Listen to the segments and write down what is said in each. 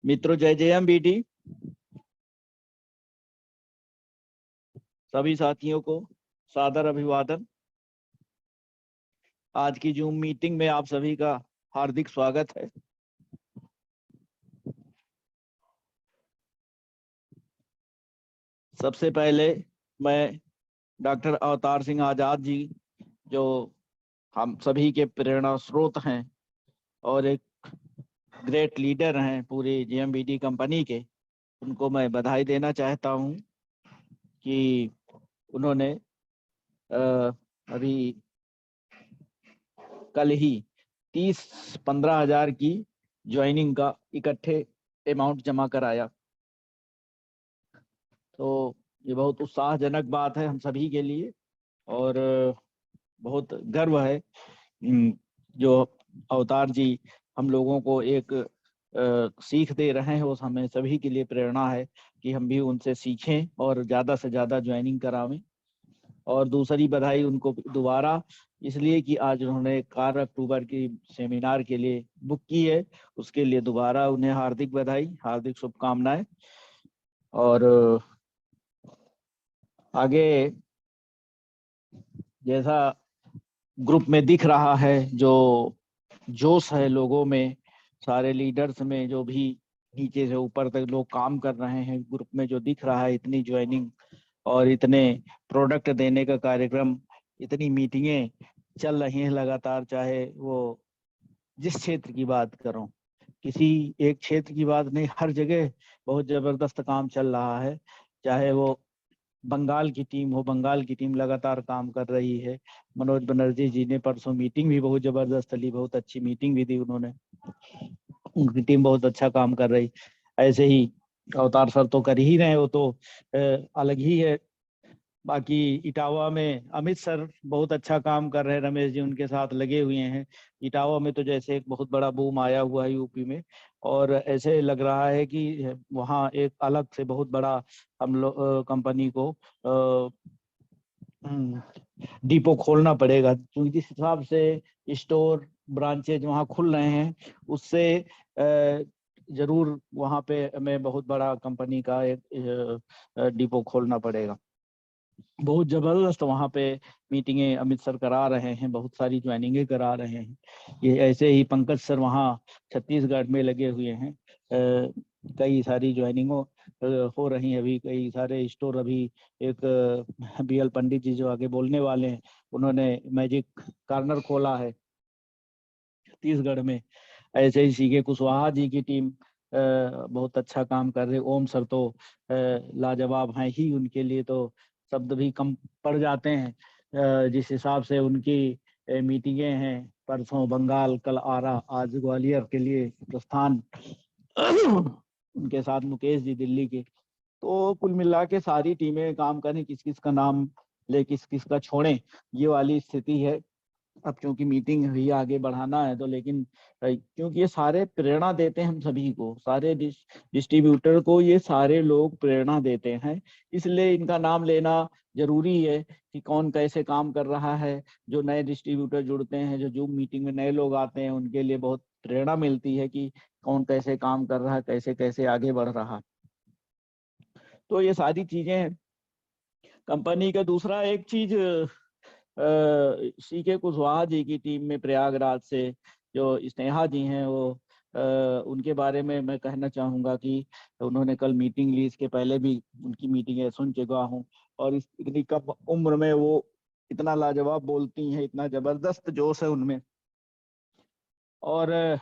मित्रों, जय जयम बीटी। सभी साथियों को सादर अभिवादन। आज की जूम मीटिंग में आप सभी का हार्दिक स्वागत है। सबसे पहले मैं डॉक्टर अवतार सिंह आजाद जी, जो हम सभी के प्रेरणा स्रोत हैं और एक ग्रेट लीडर हैं पूरी जेएमबीडी कंपनी के, उनको मैं बधाई देना चाहता हूं कि उन्होंने अभी कल ही 30-15 हजार की ज्वाइनिंग का इकट्ठे अमाउंट जमा कराया। तो ये बहुत उत्साहजनक बात है हम सभी के लिए और बहुत गर्व है जो अवतार जी हम लोगों को एक सीख दे रहे हैं। वो हमें सभी के लिए प्रेरणा है कि हम भी उनसे सीखें और ज़्यादा से ज़्यादा ज्वाइनिंग करावें। और दूसरी बधाई उनको दोबारा इसलिए कि आज उन्होंने 4 अक्टूबर की सेमिनार के लिए बुक की है, उसके लिए दोबारा उन्हें हार्दिक बधाई, हार्दिक शुभकामनाएं। और आगे जैसा ग्रुप में दिख रहा है, जो जोश है लोगों में, सारे लीडर्स में, जो भी नीचे से ऊपर तक लोग काम कर रहे हैं, ग्रुप में जो दिख रहा है, इतनी ज्वाइनिंग और इतने प्रोडक्ट देने का कार्यक्रम, इतनी मीटिंगें चल रही हैं लगातार। चाहे वो जिस क्षेत्र की बात करो, किसी एक क्षेत्र की बात नहीं, हर जगह बहुत जबरदस्त काम चल रहा है। चाहे वो बंगाल की टीम हो, बंगाल की टीम लगातार काम कर रही है। मनोज बनर्जी जी ने परसों मीटिंग भी बहुत जबरदस्त ली, बहुत अच्छी मीटिंग भी दी उन्होंने, उनकी टीम बहुत अच्छा काम कर रही। ऐसे ही अवतार सर तो कर ही रहे, वो तो अलग ही है। बाकी इटावा में अमित सर बहुत अच्छा काम कर रहे हैं, रमेश जी उनके साथ लगे हुए हैं। इटावा में तो जैसे एक बहुत बड़ा बूम आया हुआ है यूपी में, और ऐसे लग रहा है कि वहाँ एक अलग से बहुत बड़ा हम लोग कंपनी को डिपो खोलना पड़ेगा, क्योंकि जिस हिसाब से स्टोर ब्रांचेज वहाँ खुल रहे हैं, उससे जरूर वहाँ पे हमें बहुत बड़ा कंपनी का एक डिपो खोलना पड़ेगा। बहुत जबरदस्त वहाँ पे मीटिंगें अमित सर करा रहे हैं, बहुत सारी ज्वाइनिंगें करा रहे हैं। ये ऐसे ही पंकज सर वहाँ छत्तीसगढ़ में लगे हुए हैं, कई सारी ज्वाइनिंगों हो रही हैं। अभी कई सारे स्टोर, अभी एक बीएल पंडित जी जो आगे बोलने वाले हैं, उन्होंने मैजिक कॉर्नर खोला है छत्तीसगढ़ में। ऐसे ही सीके कुशवाहा जी की टीम बहुत अच्छा काम कर रहे। ओम सर तो लाजवाब हैं ही, उनके लिए तो शब्द भी कम पड़ जाते हैं। जिस हिसाब से उनकी मीटिंगें हैं, परसों बंगाल, कल आरा, आज ग्वालियर के लिए प्रस्थान उनके साथ मुकेश जी दिल्ली के। तो कुल मिला के सारी टीमें काम करें, किस किस का नाम ले किस किस का छोड़ें, ये वाली स्थिति है। अब क्योंकि मीटिंग ही आगे बढ़ाना है तो, लेकिन क्योंकि ये सारे प्रेरणा देते हैं हम सभी को, सारे डिस्ट्रीब्यूटर को ये सारे लोग प्रेरणा देते हैं, इसलिए इनका नाम लेना जरूरी है कि कौन कैसे काम कर रहा है। जो नए डिस्ट्रीब्यूटर जुड़ते हैं, जो जूम मीटिंग में नए लोग आते हैं, उनके लिए बहुत प्रेरणा मिलती है कि कौन कैसे काम कर रहा है, कैसे कैसे आगे बढ़ रहा है। तो ये सारी चीजें हैं कंपनी का। दूसरा एक चीज, सीके कुशवाहा जी की टीम में प्रयागराज से जो स्नेहा जी हैं, वो उनके बारे में मैं कहना चाहूँगा कि उन्होंने कल मीटिंग ली, इसके पहले भी उनकी मीटिंग सुन चुका हूँ। और इस इतनी कम उम्र में वो इतना लाजवाब बोलती हैं, इतना जबरदस्त जोश है उनमें। और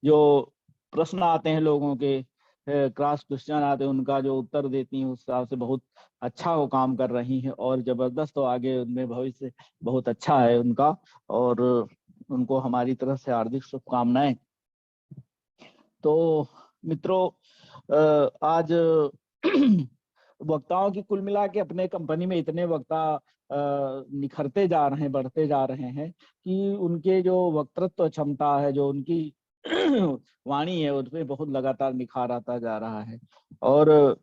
जो प्रश्न आते हैं लोगों के, क्रॉस क्वेश्चन आते हैं, उनका जो उत्तर देती हैं, उस हिसाब से बहुत अच्छा वो काम कर रही हैं और जबरदस्त। तो आगे उनमें भविष्य बहुत अच्छा है उनका, और उनको हमारी तरफ से हार्दिक शुभकामनाएं। तो मित्रों, आज वक्ताओं की कुल मिला के अपने कंपनी में इतने वक्ता निखरते जा रहे हैं, बढ़ते जा रहे हैं कि उनके जो वक्तृत्व क्षमता है, जो उनकी वाणी है, उसमें बहुत लगातार निखार आता जा रहा है। और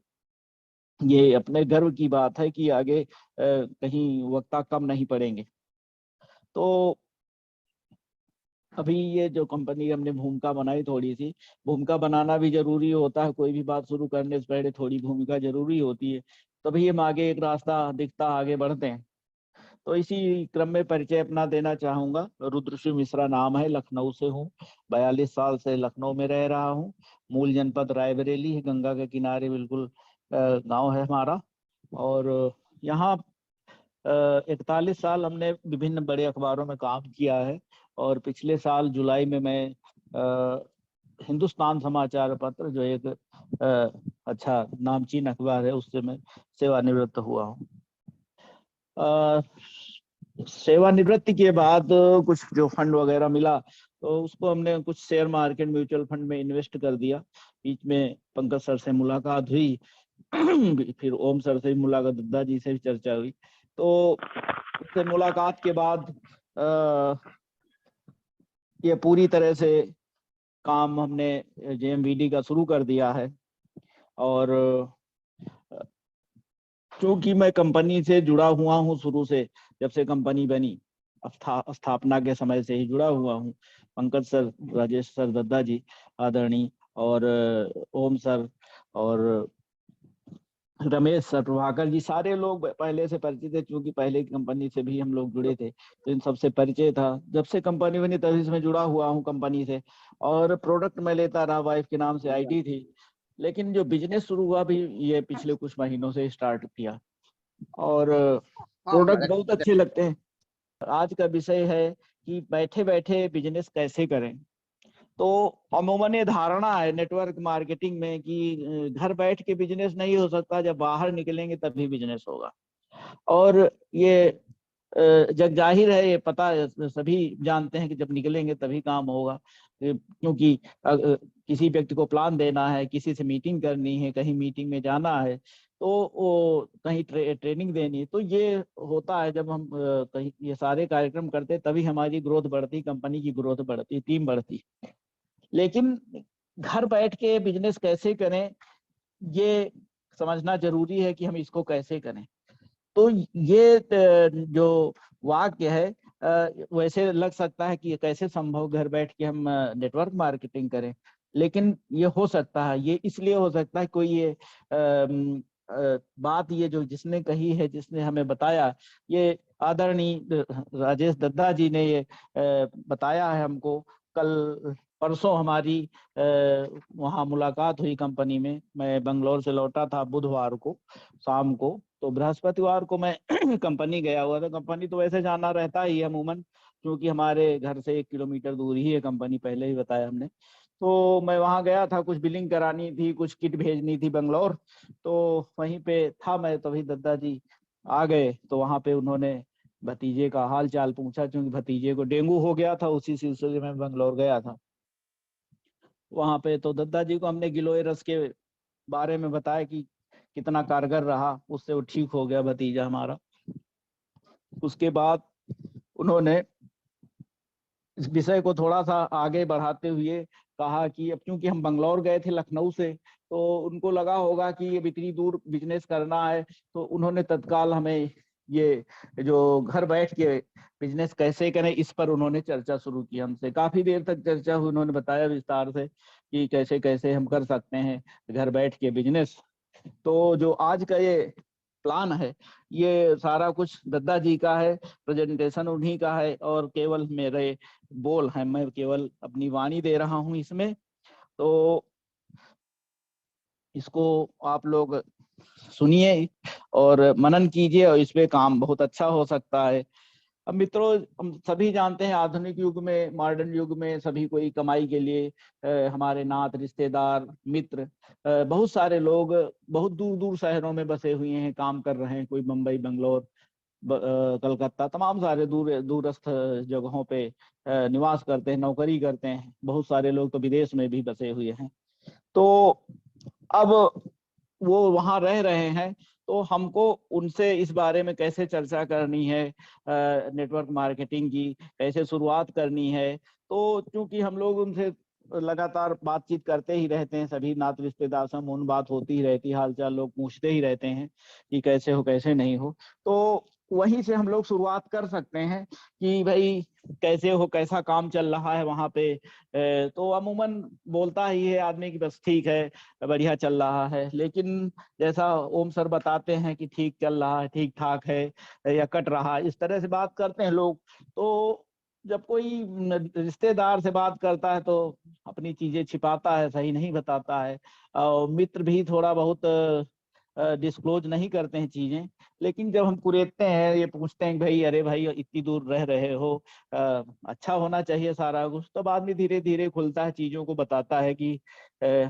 ये अपने गर्व की बात है कि आगे कहीं वक्ता कम नहीं पड़ेंगे। तो अभी ये जो कंपनी हमने भूमिका बनाई, थोड़ी सी भूमिका बनाना भी जरूरी होता है, कोई भी बात शुरू करने से पहले थोड़ी भूमिका जरूरी होती है, तभी हम आगे एक रास्ता दिखता आगे बढ़ते हैं। तो इसी क्रम में परिचय अपना देना चाहूंगा। रुद्रशिव मिश्रा नाम है, लखनऊ से हूँ, 42 साल से लखनऊ में रह रहा हूँ। मूल जनपद रायबरेली है, गंगा के किनारे बिल्कुल गांव है हमारा। और यहाँ 41 साल हमने विभिन्न बड़े अखबारों में काम किया है। और पिछले साल जुलाई में मैं हिंदुस्तान समाचार पत्र, जो एक अच्छा नामचीन अखबार है, उससे मैं सेवानिवृत्त हुआ हूँ। सेवानिवृत्ति के बाद कुछ जो फंड वगैरह मिला, तो उसको हमने कुछ शेयर मार्केट म्यूचुअल फंड में इन्वेस्ट कर दिया। बीच में पंकज सर से मुलाकात हुई, फिर ओम सर से भी मुलाकात, दद्दा जी से भी चर्चा हुई। तो उससे मुलाकात के बाद ये पूरी तरह से काम हमने जेएमवीडी का शुरू कर दिया है। और क्योंकि मैं कंपनी से जुड़ा हुआ हूँ शुरू से, जब से कंपनी बनी, स्थापना के समय से ही जुड़ा हुआ हूँ। पंकज सर, राजेश सर, दद्दा जी आदरणीय, और ओम सर, और रमेश सर, प्रभाकर जी, सारे लोग पहले से परिचित थे, क्योंकि पहले की कंपनी से भी हम लोग जुड़े थे, तो इन सबसे परिचय था। जब से कंपनी बनी तभी से मैं जुड़ा हुआ हूँ कंपनी से। और प्रोडक्ट मैं लेता रहा, वाइफ के नाम से आईडी थी। लेकिन जो बिजनेस शुरू हुआ भी ये पिछले कुछ महीनों से स्टार्ट किया, और प्रोडक्ट बहुत अच्छे लगते हैं। आज का विषय है कि बैठे बैठे बिजनेस कैसे करें। तो अमूमन ये धारणा है नेटवर्क मार्केटिंग में कि घर बैठ के बिजनेस नहीं हो सकता, जब बाहर निकलेंगे तभी बिजनेस होगा। और ये जग जाहिर है, ये पता है, सभी जानते हैं कि जब निकलेंगे तभी काम होगा। क्योंकि किसी व्यक्ति को प्लान देना है, किसी से मीटिंग करनी है, कहीं मीटिंग में जाना है, तो वो कहीं ट्रेनिंग देनी है, तो ये होता है। जब हम कहीं ये सारे कार्यक्रम करते तभी हमारी ग्रोथ बढ़ती, कंपनी की ग्रोथ बढ़ती, टीम बढ़ती। लेकिन घर बैठ के बिजनेस कैसे करें, ये समझना जरूरी है कि हम इसको कैसे करें। तो ये जो वाक्य है, वैसे लग सकता है कि कैसे संभव घर बैठ के हम नेटवर्क मार्केटिंग करें। लेकिन ये हो सकता है, ये इसलिए हो सकता है, कोई ये बात ये जो जिसने कही है, जिसने हमें बताया, ये आदरणीय राजेश दद्दा जी ने ये बताया है हमको। कल परसों हमारी वहाँ मुलाकात हुई कंपनी में। मैं बंगलोर से लौटा था बुधवार को शाम को, तो बृहस्पतिवार को मैं कंपनी गया हुआ था। कंपनी तो वैसे जाना रहता ही है अमूमन, क्योंकि हमारे घर से 1 किलोमीटर दूर ही है कंपनी, पहले ही बताया हमने। तो मैं वहां गया था, कुछ बिलिंग करानी थी, कुछ किट भेजनी थी बंगलोर। तो वहीं पे था मैं, तभी दद्दा जी आ गए। तो वहां पे उन्होंने भतीजे का हाल चाल पूछा, क्योंकि भतीजे को डेंगू हो गया था, उसी सिलसिले में बंगलोर गया था। वहां पे तो दद्दा जी को हमने गिलोय रस के बारे में बताया कि कितना कारगर रहा, उससे वो ठीक हो गया भतीजा हमारा। उसके बाद उन्होंने इस विषय को थोड़ा सा आगे बढ़ाते हुए कहा कि अब क्योंकि हम बंगलौर गए थे लखनऊ से, तो उनको लगा होगा कि ये इतनी दूर बिजनेस करना है, तो उन्होंने तत्काल हमें ये जो घर बैठ के बिजनेस कैसे करें, इस पर उन्होंने चर्चा शुरू की हमसे। काफी देर तक चर्चा हुई, उन्होंने बताया विस्तार से कि कैसे कैसे हम कर सकते हैं घर बैठ के बिजनेस। तो जो आज का ये प्लान है, ये सारा कुछ दद्दा जी का है, प्रेजेंटेशन उन्हीं का है, और केवल मेरे बोल हैं, मैं केवल अपनी वाणी दे रहा हूं इसमें। तो इसको आप लोग सुनिए और मनन कीजिए, और इस पे काम बहुत अच्छा हो सकता है। अब मित्रों, हम सभी जानते हैं आधुनिक युग में, मॉडर्न युग में सभी कोई कमाई के लिए हमारे नात रिश्तेदार मित्र बहुत सारे लोग बहुत दूर दूर शहरों में बसे हुए हैं, काम कर रहे हैं। कोई मुंबई, बंगलोर, कलकत्ता, तमाम सारे दूरस्थ जगहों पे निवास करते हैं, नौकरी करते हैं। बहुत सारे लोग तो विदेश में भी बसे हुए हैं। तो अब वो वहां रह रहे हैं, तो हमको उनसे इस बारे में कैसे चर्चा करनी है, नेटवर्क मार्केटिंग की कैसे शुरुआत करनी है। तो क्योंकि हम लोग उनसे लगातार बातचीत करते ही रहते हैं, सभी नात रिश्तेदार से उन बात होती ही रहती, हालचाल लोग पूछते ही रहते हैं कि कैसे हो कैसे नहीं हो। तो वहीं से हम लोग शुरुआत कर सकते हैं कि भाई कैसा काम चल रहा है वहां पे। तो अमूमन बोलता ही है आदमी कि बस ठीक है, बढ़िया चल रहा है। लेकिन जैसा ओम सर बताते हैं कि ठीक चल रहा है, ठीक ठाक है या कट रहा है, इस तरह से बात करते हैं लोग। तो जब कोई रिश्तेदार से बात करता है तो अपनी चीजें छिपाता है, सही नहीं बताता है। और मित्र भी थोड़ा बहुत डिस्क्लोज नहीं करते हैं चीजें। लेकिन जब हम कुरेदते हैं, ये पूछते हैं कि भाई अरे भाई इतनी दूर रह रहे हो, अच्छा होना चाहिए सारा कुछ, तब आदमी धीरे धीरे खुलता है, चीजों को बताता है कि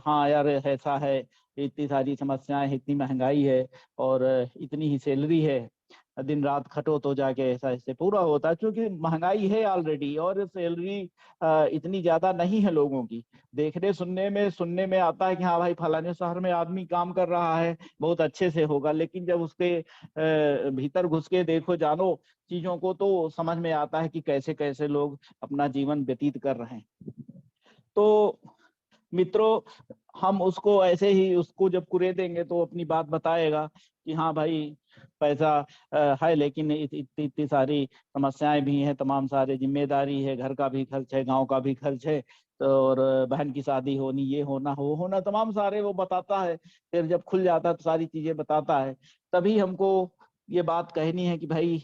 हाँ यार ऐसा है, इतनी सारी समस्याएं हैं, इतनी महंगाई है और इतनी ही सैलरी है, दिन रात खटो तो जाके ऐसा इससे पूरा होता है। क्योंकि महंगाई है ऑलरेडी और सैलरी इतनी ज्यादा नहीं है लोगों की। देखने सुनने में आता है कि हाँ भाई फलाने शहर में आदमी काम कर रहा है, बहुत अच्छे से होगा। लेकिन जब उसके भीतर घुस के देखो जानो चीजों को, तो समझ में आता है कि कैसे कैसे लोग अपना जीवन व्यतीत कर रहे हैं। तो मित्रों, हम उसको ऐसे ही, उसको जब कुरे देंगे तो अपनी बात बताएगा कि हाँ भाई पैसा है, लेकिन इतनी इतनी सारी समस्याएं भी हैं, तमाम सारे जिम्मेदारी है, घर का भी खर्च है, गांव का भी खर्च है, तो और बहन की शादी होनी, ये होना वो होना, तमाम सारे वो बताता है। फिर जब खुल जाता है तो सारी चीजें बताता है। तभी हमको ये बात कहनी है कि भाई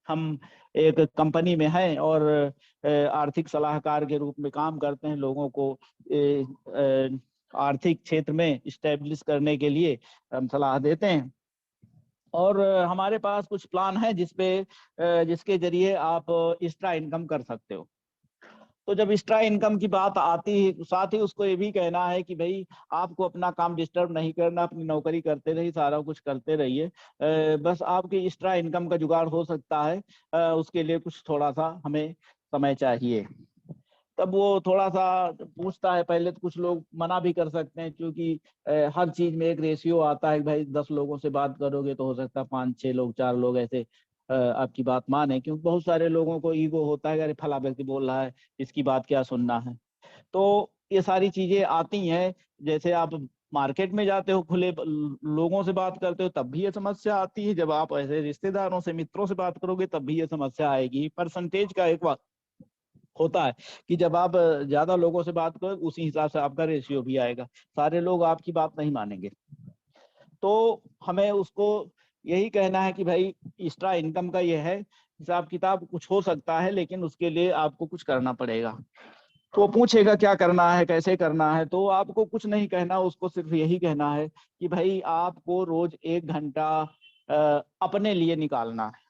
हम एक कंपनी में हैं और आर्थिक सलाहकार के रूप में काम करते हैं, लोगों को आर्थिक क्षेत्र में स्टेब्लिश करने के लिए हम सलाह देते हैं। और हमारे पास कुछ प्लान है जिसके जरिए आप एक्स्ट्रा इनकम कर सकते हो। तो जब एक्स्ट्रा इनकम की बात आती है, साथ ही उसको ये भी कहना है कि भाई आपको अपना काम डिस्टर्ब नहीं करना, अपनी नौकरी करते रहिए, सारा कुछ करते रहिए, बस आपकी एक्स्ट्रा इनकम का जुगाड़ हो सकता है, उसके लिए कुछ थोड़ा सा हमें समय चाहिए। तब वो थोड़ा सा पूछता है, पहले तो कुछ लोग मना भी कर सकते हैं, क्योंकि हर चीज में एक रेशियो आता है कि भाई 10 लोगों से बात करोगे तो हो सकता है 5-6 लोग, 4 लोग ऐसे आपकी बात माने। क्योंकि बहुत सारे लोगों को ईगो होता है कि अरे फला व्यक्ति बोल रहा है, इसकी बात क्या सुनना है। तो ये सारी चीजें आती हैं। जैसे आप मार्केट में जाते हो, खुले लोगों से बात करते हो, तब भी ये समस्या आती है। जब आप ऐसे रिश्तेदारों से, मित्रों से बात करोगे, तब भी ये समस्या आएगी। परसेंटेज का एक होता है कि जब आप ज्यादा लोगों से बात करो, उसी हिसाब से आपका रेशियो भी आएगा। सारे लोग आपकी बात नहीं मानेंगे। तो हमें उसको यही कहना है कि भाई एक्स्ट्रा इनकम का ये है, हिसाब किताब कुछ हो सकता है, लेकिन उसके लिए आपको कुछ करना पड़ेगा। तो वो पूछेगा क्या करना है, कैसे करना है, तो आपको कुछ नहीं कहना, उसको सिर्फ यही कहना है कि भाई आपको रोज 1 घंटा अपने लिए निकालना है।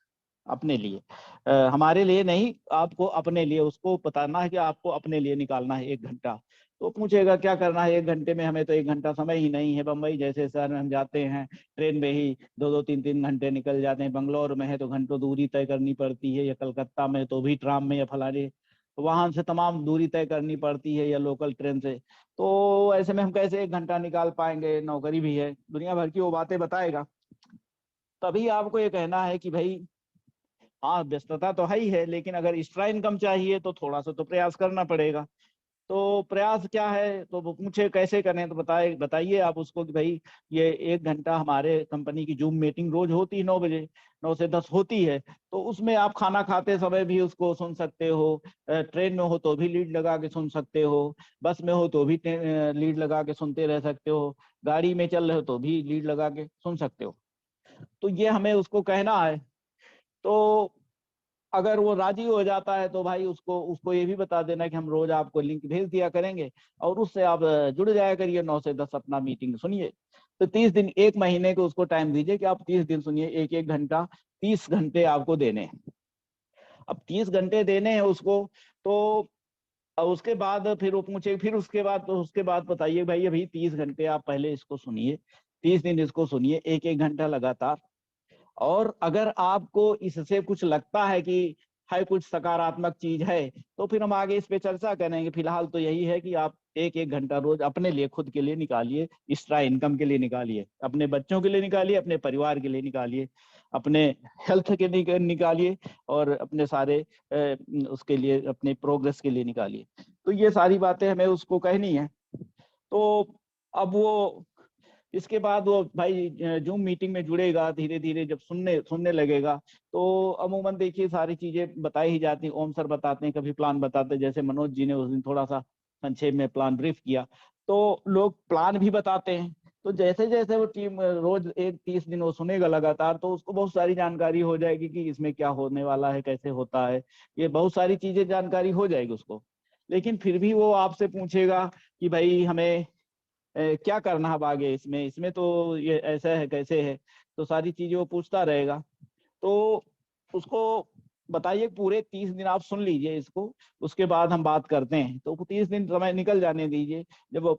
अपने लिए, हमारे लिए नहीं, आपको अपने लिए, उसको बताना है कि आपको अपने लिए निकालना है 1 घंटा। तो पूछेगा क्या करना है 1 घंटे में, हमें तो 1 घंटा समय ही नहीं है। बम्बई जैसे शहर में हम जाते हैं, ट्रेन में ही 2-2 3-3 घंटे निकल जाते हैं। बंगलोर में है तो घंटों दूरी तय करनी पड़ती है, या कलकत्ता में तो भी ट्राम में या फलाने वहां से तमाम दूरी तय करनी पड़ती है, या लोकल ट्रेन से। तो ऐसे में हम कैसे 1 घंटा निकाल पाएंगे, नौकरी भी है, दुनिया भर की वो बातें बताएगा। तभी आपको ये कहना है कि भाई हाँ व्यस्तता तो है ही है, लेकिन अगर एक्स्ट्रा इनकम चाहिए तो थोड़ा सा तो प्रयास करना पड़ेगा। तो प्रयास क्या है, तो वो पूछे कैसे करें, तो बताइए आप उसको कि भाई ये 1 घंटा हमारे कंपनी की जूम मीटिंग रोज होती है, 9 बजे, 9 से 10 होती है। तो उसमें आप खाना खाते समय भी उसको सुन सकते हो, ट्रेन में हो तो भी लीड लगा के सुन सकते हो, बस में हो तो भी लीड लगा के सुनते रह सकते हो, गाड़ी में चल रहे हो तो भी लीड लगा के सुन सकते हो। तो ये हमें उसको कहना है। तो अगर वो राजी हो जाता है तो भाई उसको उसको ये भी बता देना कि हम रोज आपको लिंक भेज दिया करेंगे, और उससे आप जुड़ जाया करिए, 9 से 10 अपना मीटिंग सुनिए। तो 30 दिन, 1 महीने को उसको टाइम दीजिए कि आप 30 दिन सुनिए, 1-1 घंटा, 30 घंटे आपको देने हैं। अब 30 घंटे देने हैं उसको। तो अब उसके बाद फिर वो पूछे, फिर उसके बाद बताइए भाई अभी 30 घंटे आप पहले इसको सुनिए, 30 दिन इसको सुनिए, 1-1 घंटा लगातार। और अगर आपको इससे कुछ लगता है कि है कुछ सकारात्मक चीज है, तो फिर हम आगे इस पे चर्चा करेंगे। फिलहाल तो यही है कि आप 1-1 घंटा रोज अपने लिए, खुद के लिए निकालिए, एक्स्ट्रा इनकम के लिए निकालिए, अपने बच्चों के लिए निकालिए, अपने परिवार के लिए निकालिए, अपने हेल्थ के लिए निकालिए, और अपने सारे उसके लिए, अपने प्रोग्रेस के लिए निकालिए। तो ये सारी बातें हमें उसको कहनी है। तो अब वो इसके बाद वो भाई जूम मीटिंग में जुड़ेगा, धीरे धीरे जब सुनने लगेगा, तो अमूमन देखिए सारी चीजें बताई ही जाती हैं। ओम सर बताते हैं, कभी प्लान बताते हैं, जैसे मनोज जी ने उस दिन थोड़ा सा संक्षेप में प्लान ब्रीफ किया, तो लोग प्लान भी बताते हैं। तो जैसे जैसे वो टीम रोज एक 30 दिन वो सुनेगा लगातार, तो उसको बहुत सारी जानकारी हो जाएगी कि इसमें क्या होने वाला है, कैसे होता है, ये बहुत सारी चीजें जानकारी हो जाएगी उसको। लेकिन फिर भी वो आपसे पूछेगा कि भाई हमें क्या करना है आगे, इसमें इसमें तो ये ऐसा है कैसे है, तो सारी चीजें वो पूछता रहेगा। तो उसको बताइए पूरे 30 दिन आप सुन लीजिए इसको, उसके बाद हम बात करते हैं। तो 30 दिन समय निकल जाने दीजिए। जब वो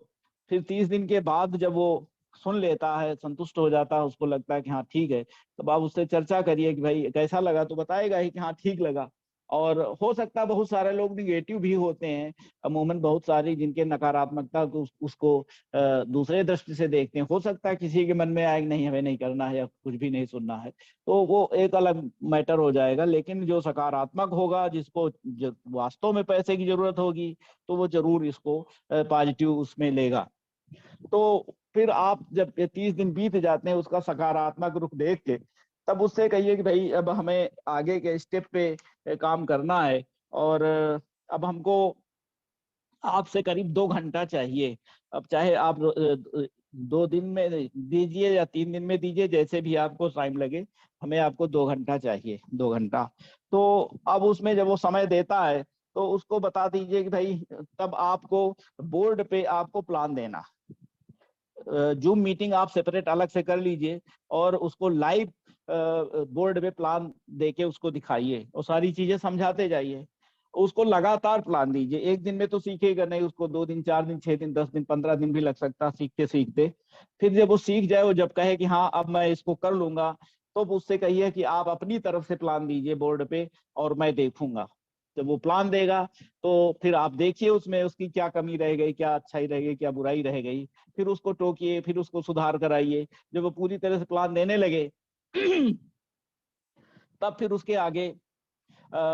फिर 30 दिन के बाद जब वो सुन लेता है, संतुष्ट हो जाता है, उसको लगता है कि हाँ ठीक है, तब आप उससे चर्चा करिए कि भाई कैसा लगा, तो बताएगा ही कि हाँ ठीक लगा। और हो सकता है बहुत सारे लोग निगेटिव भी होते हैं, अमूमन बहुत सारी जिनके नकारात्मकता को उसको दूसरे दृष्टि से देखते हैं। हो सकता है किसी के मन में आए कि नहीं हमें नहीं करना है या कुछ भी नहीं सुनना है, तो वो एक अलग मैटर हो जाएगा। लेकिन जो सकारात्मक होगा, जिसको वास्तव में पैसे की जरूरत होगी, तो वो जरूर इसको पॉजिटिव उसमें लेगा। तो फिर आप जब ये 30 दिन बीत जाते हैं, उसका सकारात्मक रुख देख के, तब उससे कहिए कि भाई अब हमें आगे के स्टेप पे काम करना है, और अब हमको आपसे करीब 2 घंटा चाहिए। अब चाहे आप 2 दिन में दीजिए या 3 दिन में दीजिए, जैसे भी आपको टाइम लगे, हमें आपको 2 घंटा चाहिए, 2 घंटा। तो अब उसमें जब वो समय देता है, तो उसको बता दीजिए कि भाई तब आपको बोर्ड पे आपको प्लान देना, जूम मीटिंग आप सेपरेट अलग से कर लीजिए, और उसको लाइव बोर्ड पे प्लान देके उसको दिखाइए और सारी चीजें समझाते जाइए। उसको लगातार प्लान दीजिए, एक दिन में तो सीखेगा नहीं, उसको 2 दिन, 4 दिन, 6 दिन, 10 दिन, 15 दिन भी लग सकता है सीखते सीखते। फिर जब वो सीख जाए, वो जब कहे कि हाँ अब मैं इसको कर लूंगा, तो उससे कहिए कि आप अपनी तरफ से प्लान दीजिए बोर्ड पे, और मैं देखूंगा। जब वो प्लान देगा, तो फिर आप देखिए उसमें उसकी क्या कमी रह गई, क्या अच्छाई रह गई, क्या बुराई रह गई, फिर उसको टोकिए, फिर उसको सुधार कराइए। जब वो पूरी तरह से प्लान देने लगे तब फिर उसके आगे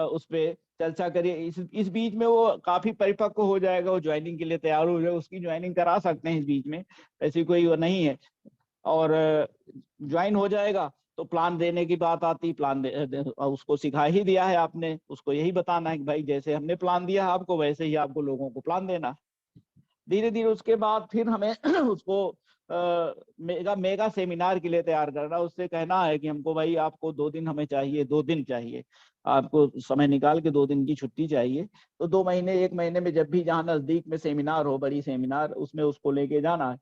उस पे चर्चा करिए। इस बीच में वो काफी परिपक्व हो जाएगा, वो ज्वाइनिंग के लिए तैयार हो जाएगा, उसकी ज्वाइनिंग करा सकते हैं इस बीच में, ऐसी कोई वो नहीं है। और ज्वाइन हो जाएगा, तो प्लान देने की बात आती, उसको सिखा ही दिया है आपने, उसको यही बताना है कि भाई जैसे हमने प्लान दिया है आपको, वैसे ही आपको लोगों को प्लान देना। धीरे धीरे उसके बाद फिर हमें उसको मेगा मेगा सेमिनार के लिए तैयार करना। उससे कहना है कि हमको भाई आपको 2 दिन हमें चाहिए, 2 दिन चाहिए, आपको समय निकाल के 2 दिन की छुट्टी चाहिए। तो 2 महीने, 1 महीने में जब भी जहाँ नजदीक में सेमिनार हो, बड़ी सेमिनार, उसमें उसको लेके जाना है।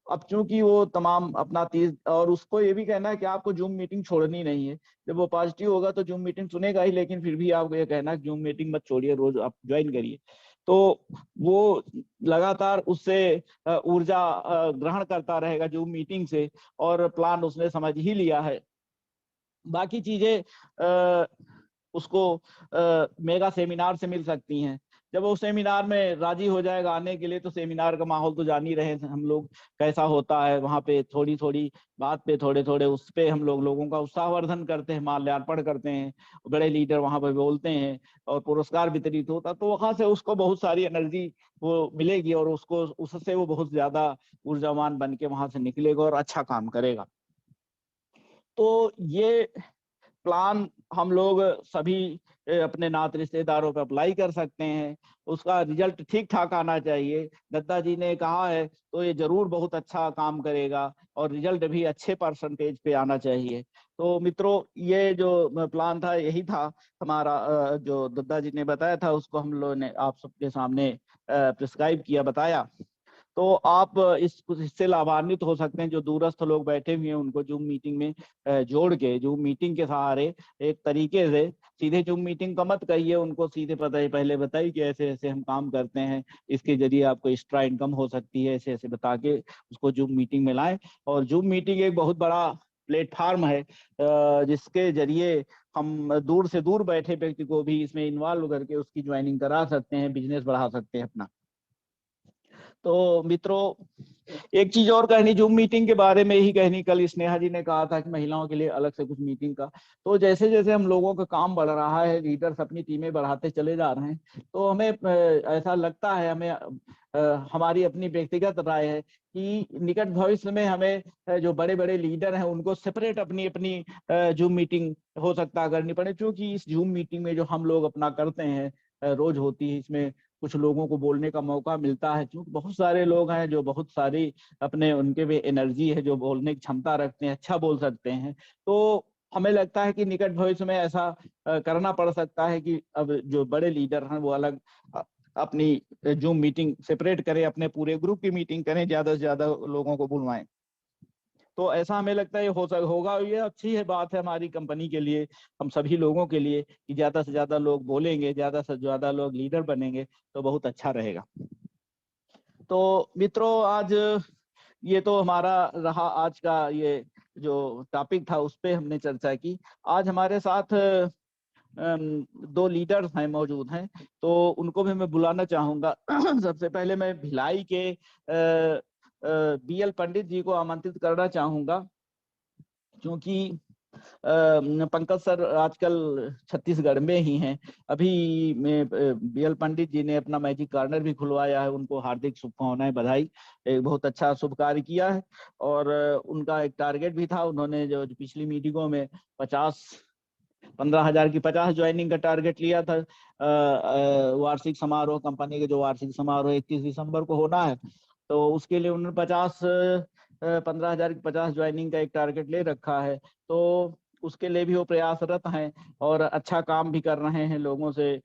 अब चूंकि वो तमाम अपना 30, और उसको ये भी कहना है कि आपको जूम मीटिंग छोड़नी नहीं है। जब वो पॉजिटिव होगा तो जूम मीटिंग सुनेगा ही, लेकिन फिर भी आपको ये कहना है कि जूम मीटिंग मत छोड़िए, रोज आप ज्वाइन करिए। तो वो लगातार उससे ऊर्जा ग्रहण करता रहेगा जूम मीटिंग से, और प्लान उसने समझ ही लिया है। बाकी चीजें उसको मेगा सेमिनार से मिल सकती हैं। जब वो सेमिनार में राजी हो जाएगा आने के लिए, तो सेमिनार का माहौल तो जान ही रहे हैं हम लोग कैसा होता है वहाँ पे। थोड़ी थोड़ी बात पे, थोड़े थोड़े उस पे हम लोगों का उत्साहवर्धन करते हैं, माल्यार्पण करते हैं, बड़े लीडर वहाँ पे बोलते हैं, और पुरस्कार वितरित होता, तो वहां से उसको बहुत सारी एनर्जी वो मिलेगी, और उसको उससे वो बहुत ज्यादा ऊर्जावान बन के वहां से निकलेगा और अच्छा काम करेगा। तो ये प्लान हम लोग सभी अपने नात रिश्तेदारों पे अप्लाई कर सकते हैं। उसका रिजल्ट ठीक ठाक आना चाहिए। दत्ता जी ने कहा है तो ये जरूर बहुत अच्छा काम करेगा, और रिजल्ट भी अच्छे परसेंटेज पे आना चाहिए। तो मित्रों, ये जो प्लान था यही था हमारा, जो दत्ता जी ने बताया था उसको हम लोगों ने आप सबके सामने प्रिस्क्राइब किया, बताया। तो आप इससे लाभान्वित हो सकते हैं। जो दूरस्थ लोग बैठे हुए हैं, उनको जूम मीटिंग में जोड़ के, जूम मीटिंग के सहारे एक तरीके से, सीधे जूम मीटिंग का मत कहिए उनको, सीधे पहले बताइए कि ऐसे ऐसे हम काम करते हैं, इसके जरिए आपको एक्स्ट्रा इनकम हो सकती है, ऐसे ऐसे बता के उसको जूम मीटिंग में लाएं। और जूम मीटिंग एक बहुत बड़ा प्लेटफार्म है, जिसके जरिए हम दूर से दूर बैठे व्यक्ति को भी इसमें इन्वॉल्व करके उसकी ज्वाइनिंग करा सकते हैं, बिजनेस बढ़ा सकते हैं अपना। तो मित्रों, एक चीज और कहनी, जूम मीटिंग के बारे में ही कहनी। कल स्नेहा जी ने कहा था कि महिलाओं के लिए अलग से कुछ मीटिंग का, तो जैसे जैसे हम लोगों का काम बढ़ रहा है, लीडर्स अपनी टीमें बढ़ाते चले जा रहे हैं, तो हमें ऐसा लगता है, हमें हमारी अपनी व्यक्तिगत राय है कि निकट भविष्य में हमें जो बड़े बड़े लीडर हैं उनको सेपरेट अपनी अपनी जूम मीटिंग हो सकता है करनी पड़े, क्योंकि इस जूम मीटिंग में जो हम लोग अपना करते हैं रोज होती है, इसमें कुछ लोगों को बोलने का मौका मिलता है, क्योंकि बहुत सारे लोग हैं जो बहुत सारी अपने उनके भी एनर्जी है, जो बोलने की क्षमता रखते हैं, अच्छा बोल सकते हैं। तो हमें लगता है कि निकट भविष्य में ऐसा करना पड़ सकता है कि अब जो बड़े लीडर हैं वो अलग अपनी जूम मीटिंग सेपरेट करें, अपने पूरे ग्रुप की मीटिंग करें, ज्यादा से ज्यादा लोगों को बुलवाएं। तो ऐसा हमें लगता है होगा। ये अच्छी है बात है हमारी कंपनी के लिए, हम सभी लोगों के लिए, कि ज्यादा से ज्यादा लोग बोलेंगे, ज्यादा से ज्यादा लोग लीडर बनेंगे तो बहुत अच्छा रहेगा। तो मित्रों, आज ये तो हमारा रहा आज का ये जो टॉपिक था, उस पे हमने चर्चा की। आज हमारे साथ दो लीडर्स हैं, मौजूद हैं, तो उनको भी मैं बुलाना चाहूंगा। सबसे पहले मैं भिलाई के BL पंडित जी को आमंत्रित करना चाहूंगा, क्योंकि पंकज सर आजकल छत्तीसगढ़ में ही हैं। अभी में BL पंडित जी ने अपना मैजिक कॉर्नर भी खुलवाया है, उनको हार्दिक शुभकामनाएं, बधाई। एक बहुत अच्छा शुभ कार्य किया है। और उनका एक टारगेट भी था, उन्होंने जो पिछली मीटिंगों में 15,000 की 50 ज्वाइनिंग का टारगेट लिया था। वार्षिक समारोह, कंपनी के जो वार्षिक समारोह 31 दिसंबर को होना है, तो उसके लिए उन्होंने 15,000 की 50 ज्वाइनिंग का एक टारगेट ले रखा है। तो उसके लिए भी वो प्रयासरत हैं और अच्छा काम भी कर रहे हैं, लोगों से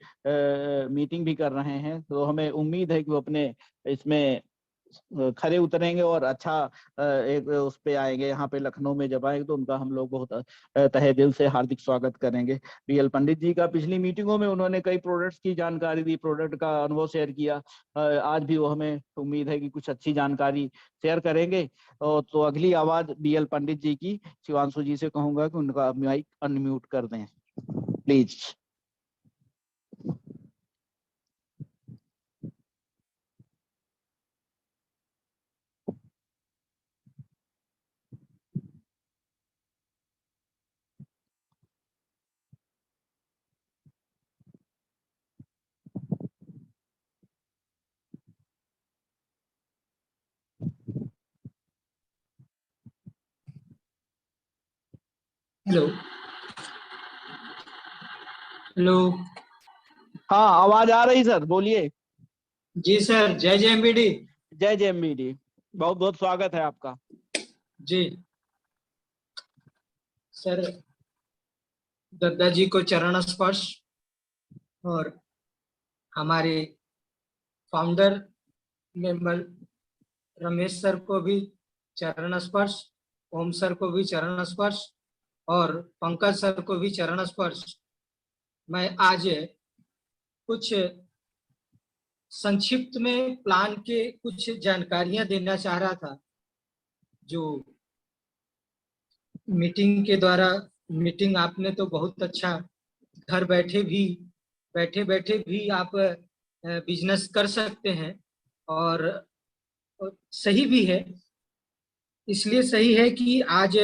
मीटिंग भी कर रहे हैं। तो हमें उम्मीद है कि वो अपने इसमें खरे उतरेंगे और अच्छा एक उस पे आएंगे। यहाँ पे लखनऊ में जब आएंगे तो उनका हम लोग बहुत तहे दिल से हार्दिक स्वागत करेंगे। BL पंडित जी का पिछली मीटिंगों में उन्होंने कई प्रोडक्ट्स की जानकारी दी, प्रोडक्ट का अनुभव शेयर किया। आज भी वो, हमें उम्मीद है कि कुछ अच्छी जानकारी शेयर करेंगे। तो अगली आवाज BL पंडित जी की, शिवांशु जी से कहूंगा कि उनका माइक अनम्यूट कर दें प्लीज। Hello hello. हाँ, आवाज आ रही सर, बोलिए। जी सर, जय जय MBD। जय जय MBD, बहुत बहुत स्वागत है आपका। जी सर, दद्दा जी को चरण स्पर्श और हमारे फाउंडर मेंबर रमेश सर को भी चरण स्पर्श, ओम सर को भी चरण स्पर्श और पंकज सर को भी चरण स्पर्श। मैं आज कुछ संक्षिप्त में प्लान के कुछ जानकारियां देना चाह रहा था, जो मीटिंग के द्वारा, मीटिंग आपने तो बहुत अच्छा, घर बैठे भी आप बिजनेस कर सकते हैं। और सही भी है, इसलिए सही है कि आज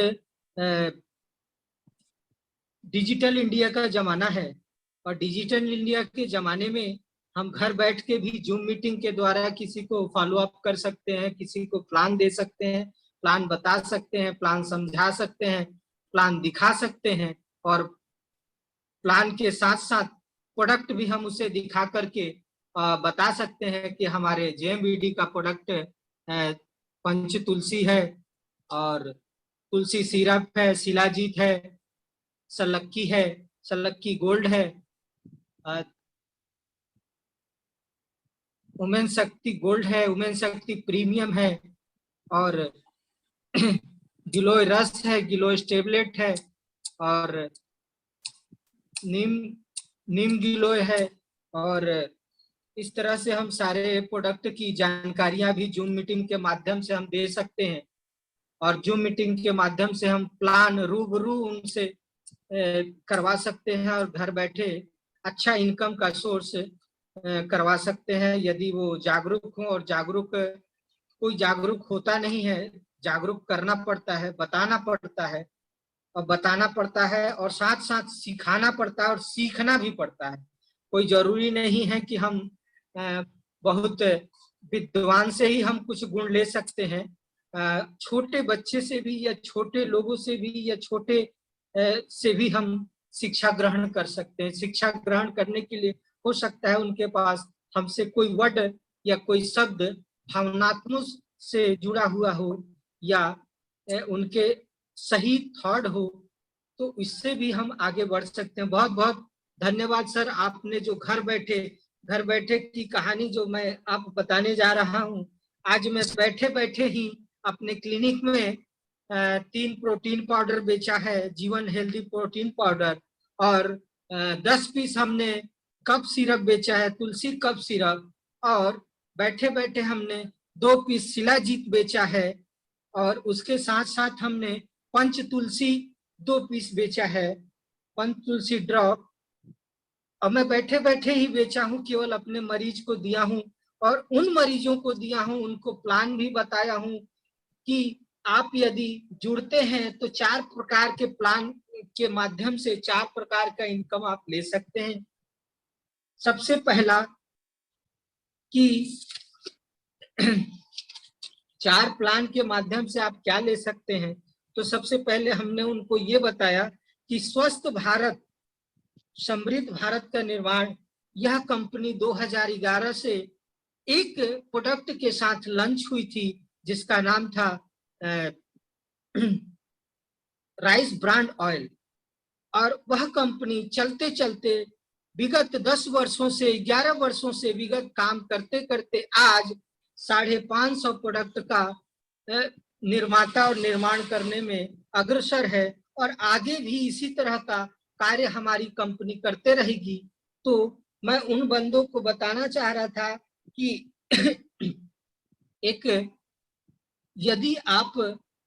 डिजिटल इंडिया का जमाना है और डिजिटल इंडिया के जमाने में हम घर बैठ के भी जूम मीटिंग के द्वारा किसी को फॉलो अप कर सकते हैं, किसी को प्लान दे सकते हैं, प्लान बता सकते हैं, प्लान समझा सकते हैं, प्लान दिखा सकते हैं और प्लान के साथ साथ प्रोडक्ट भी हम उसे दिखा करके बता सकते हैं कि हमारे JMBD का प्रोडक्ट पंच तुलसी है और तुलसी सिरप है, शिलाजीत है, सलक्की है, सलक्की गोल्ड है, वुमेन शक्ति गोल्ड है, वुमेन शक्ति प्रीमियम है और गिलोय रस है, गिलोय स्टेबलेट है और नीम गिलोय है। और इस तरह से हम सारे प्रोडक्ट की जानकारियां भी जूम मीटिंग के माध्यम से हम दे सकते हैं और जूम मीटिंग के माध्यम से हम प्लान रूबरू उनसे करवा सकते हैं और घर बैठे अच्छा इनकम का सोर्स करवा सकते हैं, यदि वो जागरूक हों और जागरूक कोई जागरूक होता नहीं है। जागरूक करना पड़ता है, बताना पड़ता है और बताना पड़ता है और साथ साथ सिखाना पड़ता है और सीखना भी पड़ता है। कोई जरूरी नहीं है कि हम बहुत विद्वान से ही हम कुछ गुण ले सकते हैं। छोटे बच्चे से भी या छोटे लोगों से भी या छोटे से भी हम शिक्षा ग्रहण कर सकते हैं। शिक्षा ग्रहण करने के लिए हो सकता है उनके पास हमसे कोई वर्ड या कोई शब्द भावनात्मक से जुड़ा हुआ हो या उनके सही थॉट हो, तो इससे भी हम आगे बढ़ सकते हैं। बहुत बहुत धन्यवाद सर, आपने जो घर बैठे की कहानी जो मैं आप बताने जा रहा हूँ। आज मैं बैठे बैठे ही अपने क्लिनिक में 3 प्रोटीन पाउडर बेचा है, जीवन हेल्दी प्रोटीन पाउडर, और 10 पीस हमने कप सिरप बेचा है, तुलसी कप सिरप, और बैठे बैठे हमने 2 पीस शिलाजीत बेचा है, और उसके साथ साथ हमने पंच तुलसी 2 पीस बेचा है, पंच तुलसी ड्रॉप। अब मैं बैठे बैठे ही बेचा हूं, केवल अपने मरीज को दिया हूं और उन मरीजों को दिया हूं, उनको प्लान भी बताया हूं कि आप यदि जुड़ते हैं तो 4 प्रकार के प्लान के माध्यम से 4 प्रकार का इनकम आप ले सकते हैं। सबसे पहला कि 4 प्लान के माध्यम से आप क्या ले सकते हैं, तो सबसे पहले हमने उनको ये बताया कि स्वस्थ भारत समृद्ध भारत का निर्माण, यह कंपनी 2011 से एक प्रोडक्ट के साथ लॉन्च हुई थी जिसका नाम था राइस ब्रांड ऑयल, और वह कंपनी चलते चलते विगत 10 वर्षों से 11 वर्षों से विगत काम करते करते आज 550 प्रोडक्ट का निर्माता और निर्माण करने में अग्रसर है, और आगे भी इसी तरह का कार्य हमारी कंपनी करते रहेगी। तो मैं उन बंदों को बताना चाह रहा था कि एक यदि आप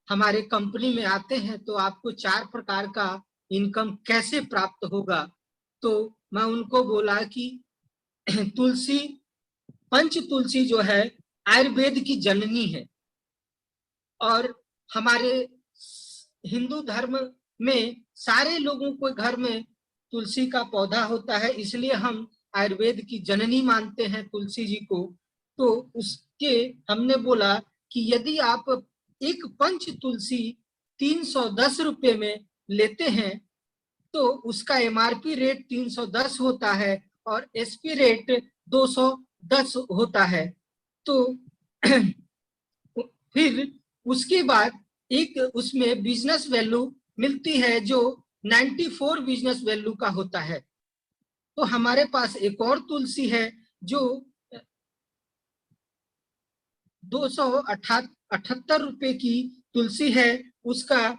हमारे कंपनी में आते हैं तो आपको 4 प्रकार का इनकम कैसे प्राप्त होगा। तो मैं उनको बोला कि तुलसी, पंच तुलसी जो है आयुर्वेद की जननी है, और हमारे हिंदू धर्म में सारे लोगों को घर में तुलसी का पौधा होता है, इसलिए हम आयुर्वेद की जननी मानते हैं तुलसी जी को। तो उसके हमने बोला कि यदि आप एक पंच तुलसी 310 रुपए में लेते हैं तो उसका एमआरपी रेट 310 होता है और एसपी रेट 210 होता है। तो फिर उसके बाद एक उसमें बिजनेस वैल्यू मिलती है जो 94 बिजनेस वैल्यू का होता है। तो हमारे पास एक और तुलसी है जो 278 रुपए की तुलसी है, उसका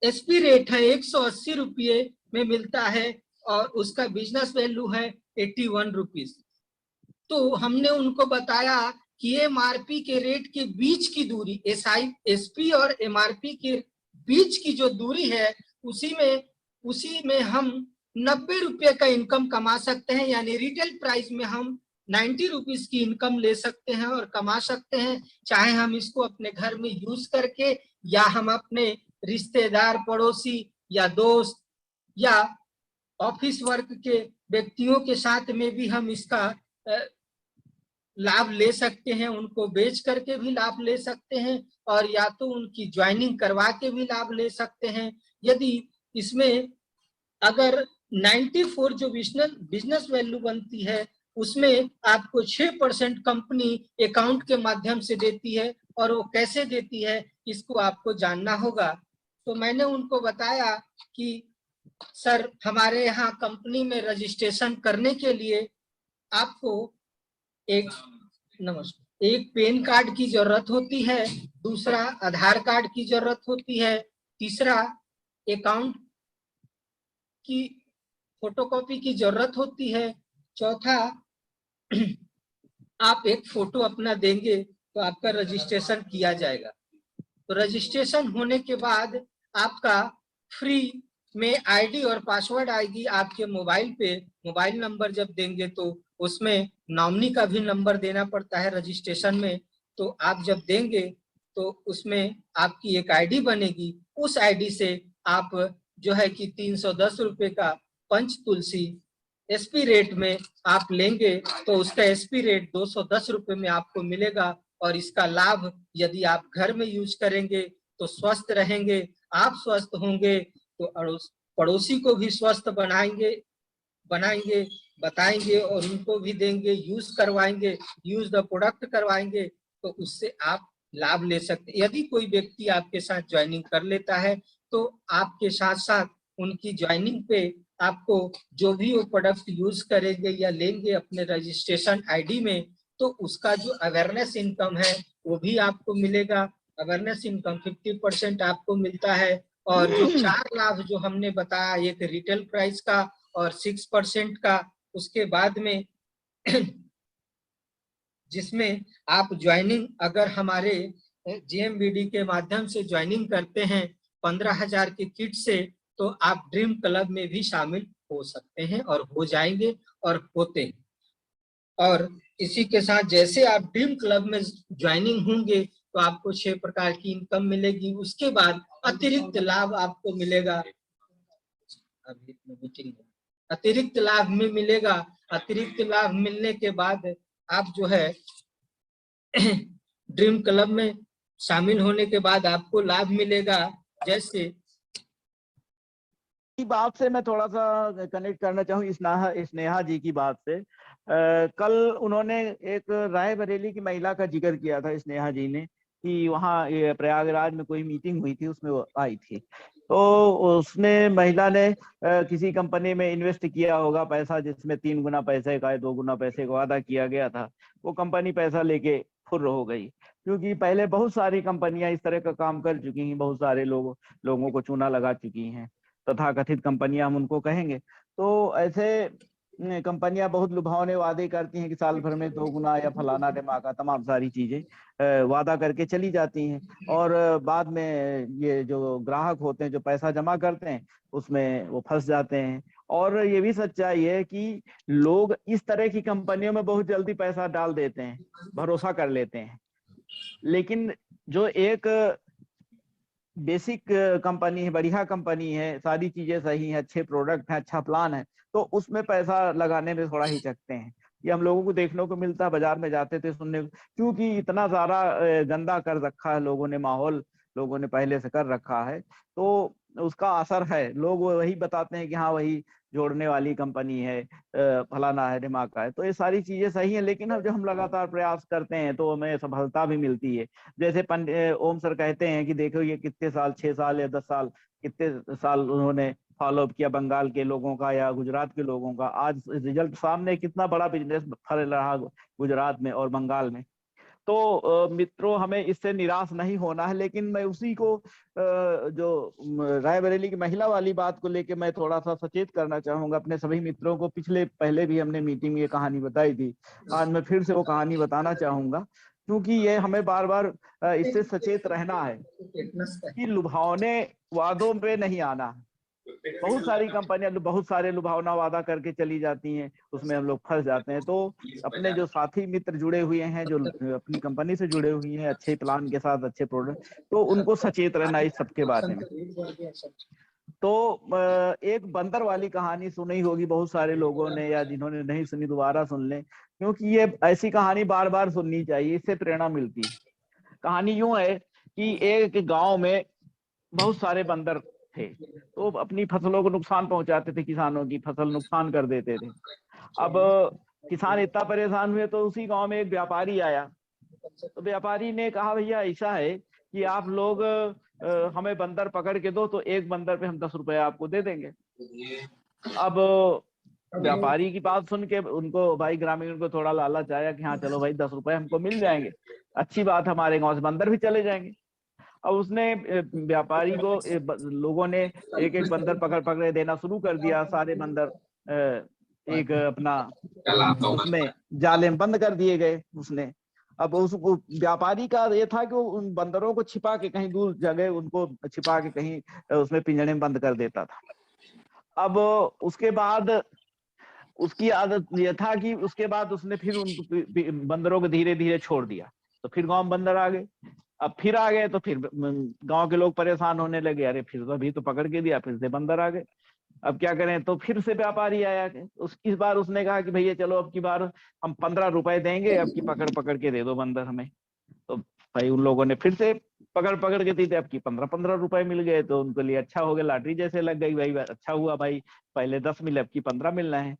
एसपी रेट है 180 रुपये में मिलता है और उसका बिजनेस वैल्यू है 81 रुपीज। तो हमने उनको बताया कि एमआरपी के रेट के बीच की दूरी, एसपी और एमआरपी के बीच की जो दूरी है उसी में हम 90 रुपये का इनकम कमा सकते हैं, यानी रिटेल प्राइस में हम 90 रुपीज की इनकम ले सकते हैं और कमा सकते हैं। चाहे हम इसको अपने घर में यूज करके या हम अपने रिश्तेदार, पड़ोसी या दोस्त या ऑफिस वर्क के व्यक्तियों के साथ में भी हम इसका लाभ ले सकते हैं, उनको बेच करके भी लाभ ले सकते हैं और या तो उनकी ज्वाइनिंग करवा के भी लाभ ले सकते हैं। यदि इसमें अगर 94 जो बिजनेस वैल्यू बनती है उसमें आपको 6% कंपनी अकाउंट के माध्यम से देती है, और वो कैसे देती है इसको आपको जानना होगा। तो मैंने उनको बताया कि सर हमारे यहाँ कंपनी में रजिस्ट्रेशन करने के लिए आपको एक पेन कार्ड की जरूरत होती है, दूसरा आधार कार्ड की जरूरत होती है, तीसरा अकाउंट की फोटोकॉपी की जरूरत होती है, चौथा आप एक फोटो अपना देंगे तो आपका रजिस्ट्रेशन किया जाएगा। तो रजिस्ट्रेशन होने के बाद आपका फ्री में आईडी और पासवर्ड आएगी आपके मोबाइल पे। मोबाइल नंबर जब देंगे तो उसमें नॉमिनी का भी नंबर देना पड़ता है रजिस्ट्रेशन में, तो आप जब देंगे तो उसमें आपकी एक आईडी बनेगी, उस आईडी से आप जो है कि 310 रुपए का पंच तुलसी एसपी रेट में आप लेंगे तो उसका एसपी रेट 210 रुपए में आपको मिलेगा। और इसका लाभ यदि आप घर में यूज करेंगे तो स्वस्थ रहेंगे, आप स्वस्थ होंगे तो पड़ोसी को भी स्वस्थ बनाएंगे, बताएंगे और उनको भी देंगे, यूज करवाएंगे, यूज द प्रोडक्ट करवाएंगे, तो उससे आप लाभ ले सकते हैं। यदि कोई व्यक्ति आपके साथ ज्वाइनिंग कर लेता है तो आपके साथ साथ उनकी ज्वाइनिंग पे आपको जो भी वो प्रोडक्ट यूज करेंगे या लेंगे अपने रजिस्ट्रेशन आईडी में, तो उसका जो अवेयरनेस इनकम है वो भी आपको मिलेगा। अवेयरनेस इनकम 50% आपको मिलता है। और जो 4 लाभ जो हमने बताया, एक रिटेल प्राइस का और 6% का, उसके बाद में जिसमें आप ज्वाइनिंग अगर हमारे जेएमबीडी के माध्यम से ज्वाइनिंग करते हैं 15,000 की किट से, तो आप ड्रीम क्लब में भी शामिल हो सकते हैं और हो जाएंगे और होते हैं। और इसी के साथ जैसे आप ड्रीम क्लब में ज्वाइनिंग होंगे तो आपको 6 प्रकार की इनकम मिलेगी। उसके बाद अतिरिक्त लाभ आपको मिलेगा, अभी मीटिंग अतिरिक्त लाभ में मिलेगा। अतिरिक्त लाभ मिलने के बाद आप जो है ड्रीम क्लब में शामिल होने के बाद आपको लाभ मिलेगा। जैसे की बात से मैं थोड़ा सा कनेक्ट करना चाहूँ स्नेहा जी की बात से। कल उन्होंने एक रायबरेली की महिला का जिक्र किया था, स्नेहा जी ने, कि वहाँ प्रयागराज में कोई मीटिंग हुई थी, उसमें वो आई थी। तो उसने महिला ने किसी कंपनी में इन्वेस्ट किया होगा पैसा, जिसमें 3 गुना पैसे का 2 गुना पैसे का वादा किया गया था। वो कंपनी पैसा लेके फुर्र हो गई, क्योंकि पहले बहुत सारी कंपनियां इस तरह का काम कर चुकी हैं, बहुत सारे लोगों को चूना लगा चुकी हैं, तथाकथित कंपनियां हम उनको कहेंगे। तो ऐसे कंपनियां बहुत लुभावने वादे करती हैं कि साल भर में 2 गुना या फलाना ढिमाका तमाम सारी चीजें वादा करके चली जाती हैं। और बाद में ये जो ग्राहक होते हैं, जो पैसा जमा करते हैं, उसमें वो फंस जाते हैं। और ये भी सच्चाई है कि लोग इस तरह की कंपनियों में बहुत जल्दी पैसा डाल देते हैं, भरोसा कर लेते हैं। लेकिन जो एक बेसिक कंपनी है, बढ़िया कंपनी है, सारी चीजें सही हैं, अच्छे प्रोडक्ट हैं, अच्छा प्लान है, तो उसमें पैसा लगाने में थोड़ा हिचकते हैं। ये हम लोगों को देखने को मिलता है, बाजार में जाते थे सुनने को, क्योंकि इतना सारा गंदा कर रखा है लोगों ने, माहौल लोगों ने पहले से कर रखा है, तो उसका असर है। लोग वही बताते हैं कि हाँ वही जोड़ने वाली कंपनी है, फलाना है, ढिमाका है। तो ये सारी चीजें सही है, लेकिन अब जब हम लगातार प्रयास करते हैं तो हमें सफलता भी मिलती है। जैसे पंडित ओम सर कहते हैं कि देखो ये कितने साल, 6 साल या 10 साल, कितने साल उन्होंने फॉलो अप किया बंगाल के लोगों का या गुजरात के लोगों का। आज रिजल्ट सामने, कितना बड़ा बिजनेस फैल रहा गुजरात में और बंगाल में। तो मित्रों, हमें इससे निराश नहीं होना है। लेकिन मैं उसी को जो रायबरेली की महिला वाली बात को लेके मैं थोड़ा सा सचेत करना चाहूंगा अपने सभी मित्रों को। पहले भी हमने मीटिंग में ये कहानी बताई थी, आज मैं फिर से वो कहानी बताना चाहूंगा, क्योंकि ये हमें बार बार इससे सचेत रहना है कि लुभावने वादों पे नहीं आना। बहुत सारी कंपनियां बहुत सारे लुभावना वादा करके चली जाती हैं, उसमें हम लोग फंस जाते हैं। तो अपने जो साथी मित्र जुड़े हुए हैं, जो अपनी कंपनी से जुड़े हुए हैं अच्छे प्लान के साथ, अच्छे प्रोडक्ट, तो उनको सचेत रहना इस सबके बारे में। तो एक बंदर वाली कहानी सुनी होगी बहुत सारे लोगों ने, या जिन्होंने नहीं सुनी दोबारा सुन लें, क्योंकि ये ऐसी कहानी बार बार सुननी चाहिए, इससे प्रेरणा मिलती है। कहानी यूं है कि एक गांव में बहुत सारे बंदर थे, तो अपनी फसलों को नुकसान पहुंचाते थे, किसानों की फसल नुकसान कर देते थे। अब किसान इतना परेशान हुए तो उसी गांव में एक व्यापारी आया। तो व्यापारी ने कहा, भैया ऐसा है कि आप लोग हमें बंदर पकड़ के दो, तो एक बंदर पे हम 10 रुपए आपको दे देंगे। अब व्यापारी की बात सुन के उनको, भाई ग्रामीण को थोड़ा लालच आया कि हाँ चलो भाई 10 रुपए हमको मिल जाएंगे, अच्छी बात, हमारे गांव से बंदर भी चले जाएंगे। अब उसने व्यापारी को लोगों ने एक एक बंदर पकड़ पकड़ देना शुरू कर दिया। सारे बंदर एक अपना उसमें जाले में बंद कर दिए गए उसने। अब उस व्यापारी का ये था कि वो उन बंदरों को छिपा के कहीं दूर जगह उनको छिपा के कहीं उसमें पिंजरे में बंद कर देता था। अब उसके बाद उसकी आदत यह था कि उसके बाद उसने फिर उन बंदरों को धीरे धीरे छोड़ दिया। तो फिर गांव में बंदर आ गए। अब फिर आ गए तो फिर गांव के लोग परेशान होने लगे, अरे फिर तो अभी तो पकड़ के दिया, फिर से बंदर आ गए, अब क्या करें। तो फिर से व्यापारी आया, इस बार उसने कहा कि भैया चलो अब की बार हम 15 रुपए देंगे, अब की पकड़ पकड़ के दे दो बंदर हमें। तो भाई उन लोगों ने फिर से पकड़ पकड़ के दी थी, अब की 15-15 रुपए मिल गए, तो उनके लिए अच्छा हो गया, लॉटरी जैसे लग गई भाई, अच्छा हुआ भाई, पहले 10 मिले अब की 15 मिल रहे हैं।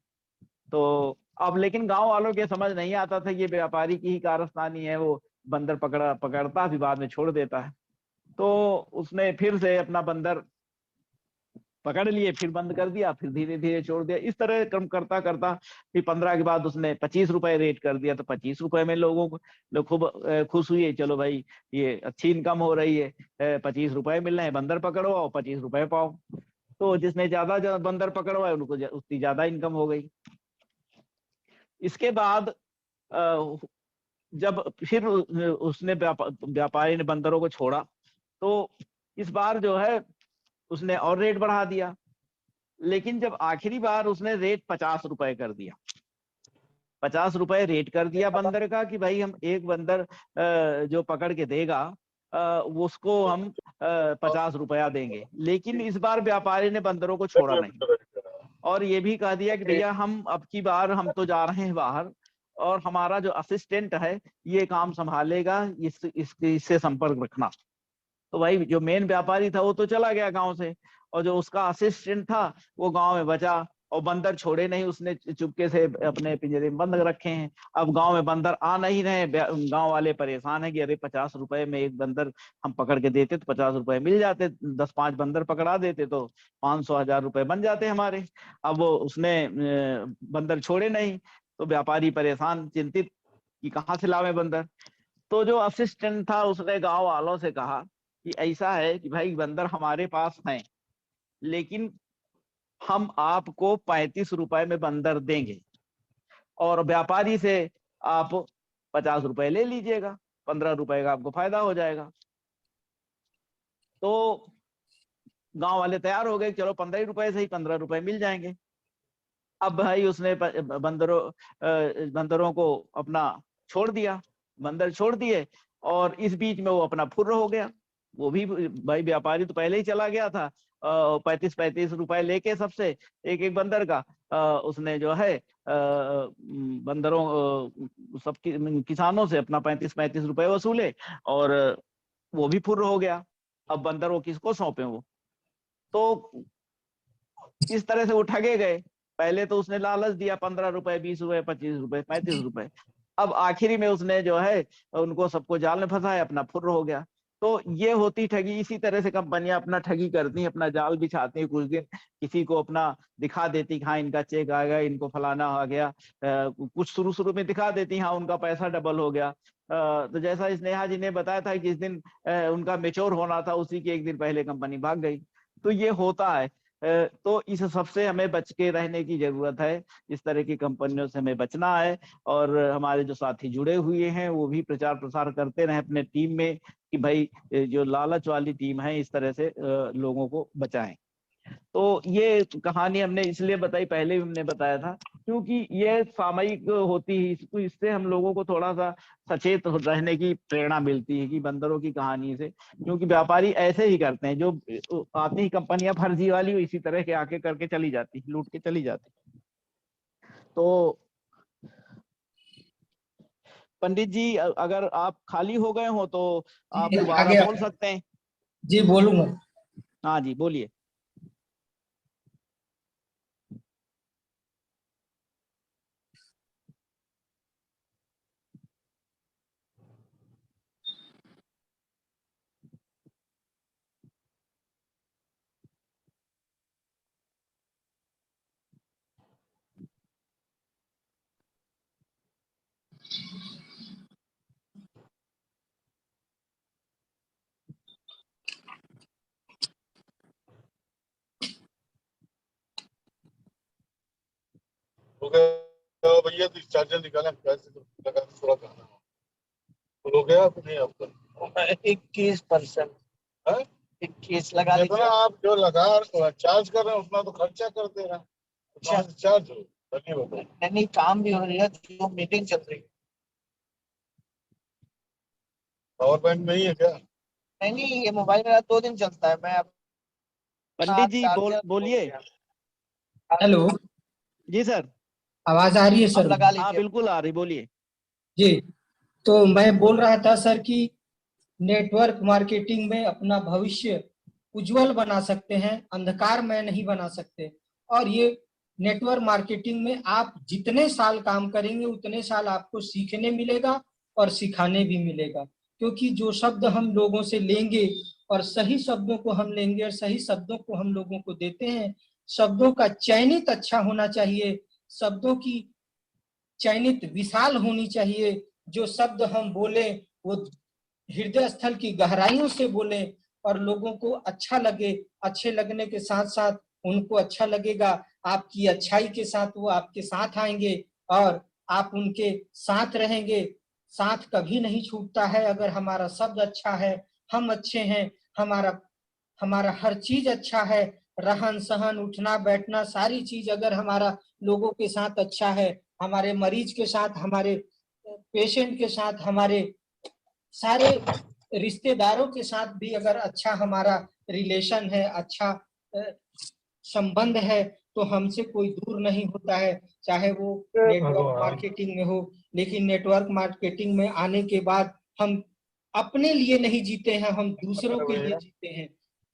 तो अब लेकिन गांव वालों के समझ नहीं आता था ये व्यापारी की ही कारस्तानी है, वो बंदर पकड़ता फिर बाद में छोड़ देता है। तो उसने फिर से अपना बंदर पकड़ लिए, फिर बंद कर दिया, फिर धीरे धीरे छोड़ दिया, इस तरह क्रम करता करता फिर 15 के बाद उसने 25 रुपए रेट कर दिया। तो 25 रुपए में लोग खूब खुश हुए, चलो भाई ये अच्छी इनकम हो रही है, 25 रुपए मिल रहे हैं, बंदर पकड़वाओ 25 रुपए पाओ। तो जिसने ज्यादा बंदर पकड़वाए उनको उतनी ज्यादा इनकम हो गई। इसके बाद जब फिर उसने व्यापारी ने बंदरों को छोड़ा, तो इस बार जो है उसने और रेट बढ़ा दिया। लेकिन जब आखिरी बार उसने रेट 50 रुपए कर दिया, 50 रुपए रेट कर दिया बंदर का, कि भाई हम एक बंदर जो पकड़ के देगा उसको हम 50 रुपया देंगे। लेकिन इस बार व्यापारी ने बंदरों को छोड़ा नहीं, और ये भी कह दिया कि भैया हम अब की बार हम तो जा रहे हैं बाहर, और हमारा जो असिस्टेंट है ये काम संभालेगा, इससे संपर्क रखना। तो भाई जो मेन व्यापारी था वो तो चला गया गांव से, और जो उसका असिस्टेंट था वो गांव में बचा, और बंदर छोड़े नहीं, उसने चुपके से अपने पिंजरे में बंद रखे हैं। अब गांव में बंदर आ नहीं रहे, गांव वाले परेशान है कि अरे 50 रुपए में एक बंदर हम पकड़ के देते तो 50 रुपए मिल जाते, 10-5 बंदर पकड़ा देते तो 500-1000 रुपए बन जाते हमारे। अब वो उसने बंदर छोड़े नहीं, तो व्यापारी परेशान चिंतित कि कहाँ से लावे बंदर। तो जो असिस्टेंट था उसने गांव वालों से कहा कि ऐसा है कि भाई बंदर हमारे पास हैं, लेकिन हम आपको 35 रुपए में बंदर देंगे, और व्यापारी से आप 50 रुपए ले लीजिएगा, 15 रुपए का आपको फायदा हो जाएगा। तो गांव वाले तैयार हो गए, चलो 15 रुपए से ही 15 रुपए मिल जाएंगे। अब भाई उसने बंदरों को अपना छोड़ दिया, बंदर छोड़ दिए, और इस बीच में वो अपना फुर्र हो गया। वो भी भाई व्यापारी तो पहले ही चला गया था, 35-35 रुपए लेके सबसे एक एक बंदर का, उसने जो है बंदरों सब किसानों से अपना 35-35 रुपए वसूले, और वो भी फुर्र हो गया। अब बंदर वो किसको सौंपे वो। तो इस तरह से वो ठगे गए। पहले तो उसने लालच दिया 15 रुपए, 20 रुपए, 25 रुपए, 35 रुपए। अब आखिरी में उसने जो है उनको सबको जाल में फंसाया, अपना फुर्र हो गया। तो ये होती ठगी। इसी तरह से कंपनियां अपना ठगी करती हैं, अपना जाल बिछाती हैं, कुछ दिन किसी को अपना दिखा देती हाँ इनका चेक आ गया, इनको फलाना आ गया, कुछ शुरू शुरू में दिखा देती हाँ उनका पैसा डबल हो गया। तो जैसा स्नेहा जी ने बताया था कि जिस दिन उनका मेच्योर होना था उसी के एक दिन पहले कंपनी भाग गई। तो ये होता है। तो इस सबसे हमें बच के रहने की जरूरत है, इस तरह की कंपनियों से हमें बचना है। और हमारे जो साथी जुड़े हुए हैं वो भी प्रचार प्रसार करते रहे अपने टीम में कि भाई जो लालच वाली टीम है इस तरह से लोगों को बचाएं। तो ये कहानी हमने इसलिए बताई, पहले भी हमने बताया था, क्योंकि ये सामयिक होती है, इससे हम लोगों को थोड़ा सा सचेत रहने की प्रेरणा मिलती है कि बंदरों की कहानी से। क्योंकि व्यापारी ऐसे ही करते हैं, जो आती ही कंपनियां फर्जी वाली इसी तरह के आके करके चली जाती, लूट के चली जाती। तो पंडित जी अगर आप खाली हो गए हो तो आप दोबारा बोल सकते हैं। जी बोलूंगा। हाँ जी बोलिए। तो भैया तो चार्जर निकाले कैसे तो लगा थोड़ा करना हो गया तो नहीं आपका 21%। 21 लगा लीजिए। आप जो लगा चार्ज कर रहे हैं उतना तो खर्चा कर दे रहे हैं, चार्ज हो नहीं काम भी हो रही है, जो मीटिंग चल रही है। पावर बैंक में ही है क्या? नहीं, ये मोबाइल मेरा 2 दिन चलता है। मैं पंडित जी बोलिए। हेलो, जी सर। आवाज आ रही है अब सर? लगा हाँ लीजिए। बिल्कुल आ रही, बोलिए। जी, तो मैं बोल रहा था सर कि नेटवर्क मार्केटिंग में अपना भविष्य उज्जवल बना सकते हैं, अंधकार में नहीं बना सकते। और ये नेटवर्क मार्केटिंग में आप जितने साल काम करेंगे उतने साल आपको सीखने मिलेगा और सिखाने भी मिलेगा। क्योंकि जो शब्द हम लोगों से लेंगे और सही शब्दों को हम लेंगे और सही शब्दों को हम लोगों को देते हैं। शब्दों का चयनित अच्छा होना चाहिए, शब्दों की चयनित विशाल होनी चाहिए। जो शब्द हम बोले वो हृदय स्थल की गहराइयों से बोले और लोगों को अच्छा लगे। अच्छे लगने के साथ साथ उनको अच्छा लगेगा, आपकी अच्छाई के साथ वो आपके साथ आएंगे और आप उनके साथ रहेंगे। साथ कभी नहीं छूटता है अगर हमारा शब्द अच्छा है, हम अच्छे हैं, हमारा हमारा हर चीज अच्छा है, रहन सहन उठना बैठना सारी चीज अगर हमारा लोगों के साथ अच्छा है, हमारे मरीज के साथ, हमारे पेशेंट के साथ, हमारे सारे रिश्तेदारों के साथ भी अगर अच्छा हमारा रिलेशन है, अच्छा संबंध है, तो हमसे कोई दूर नहीं होता है, चाहे वो नेटवर्क मार्केटिंग में हो। लेकिन नेटवर्क मार्केटिंग में आने के बाद हम अपने लिए नहीं जीते हैं, हम दूसरों के लिए जीते हैं।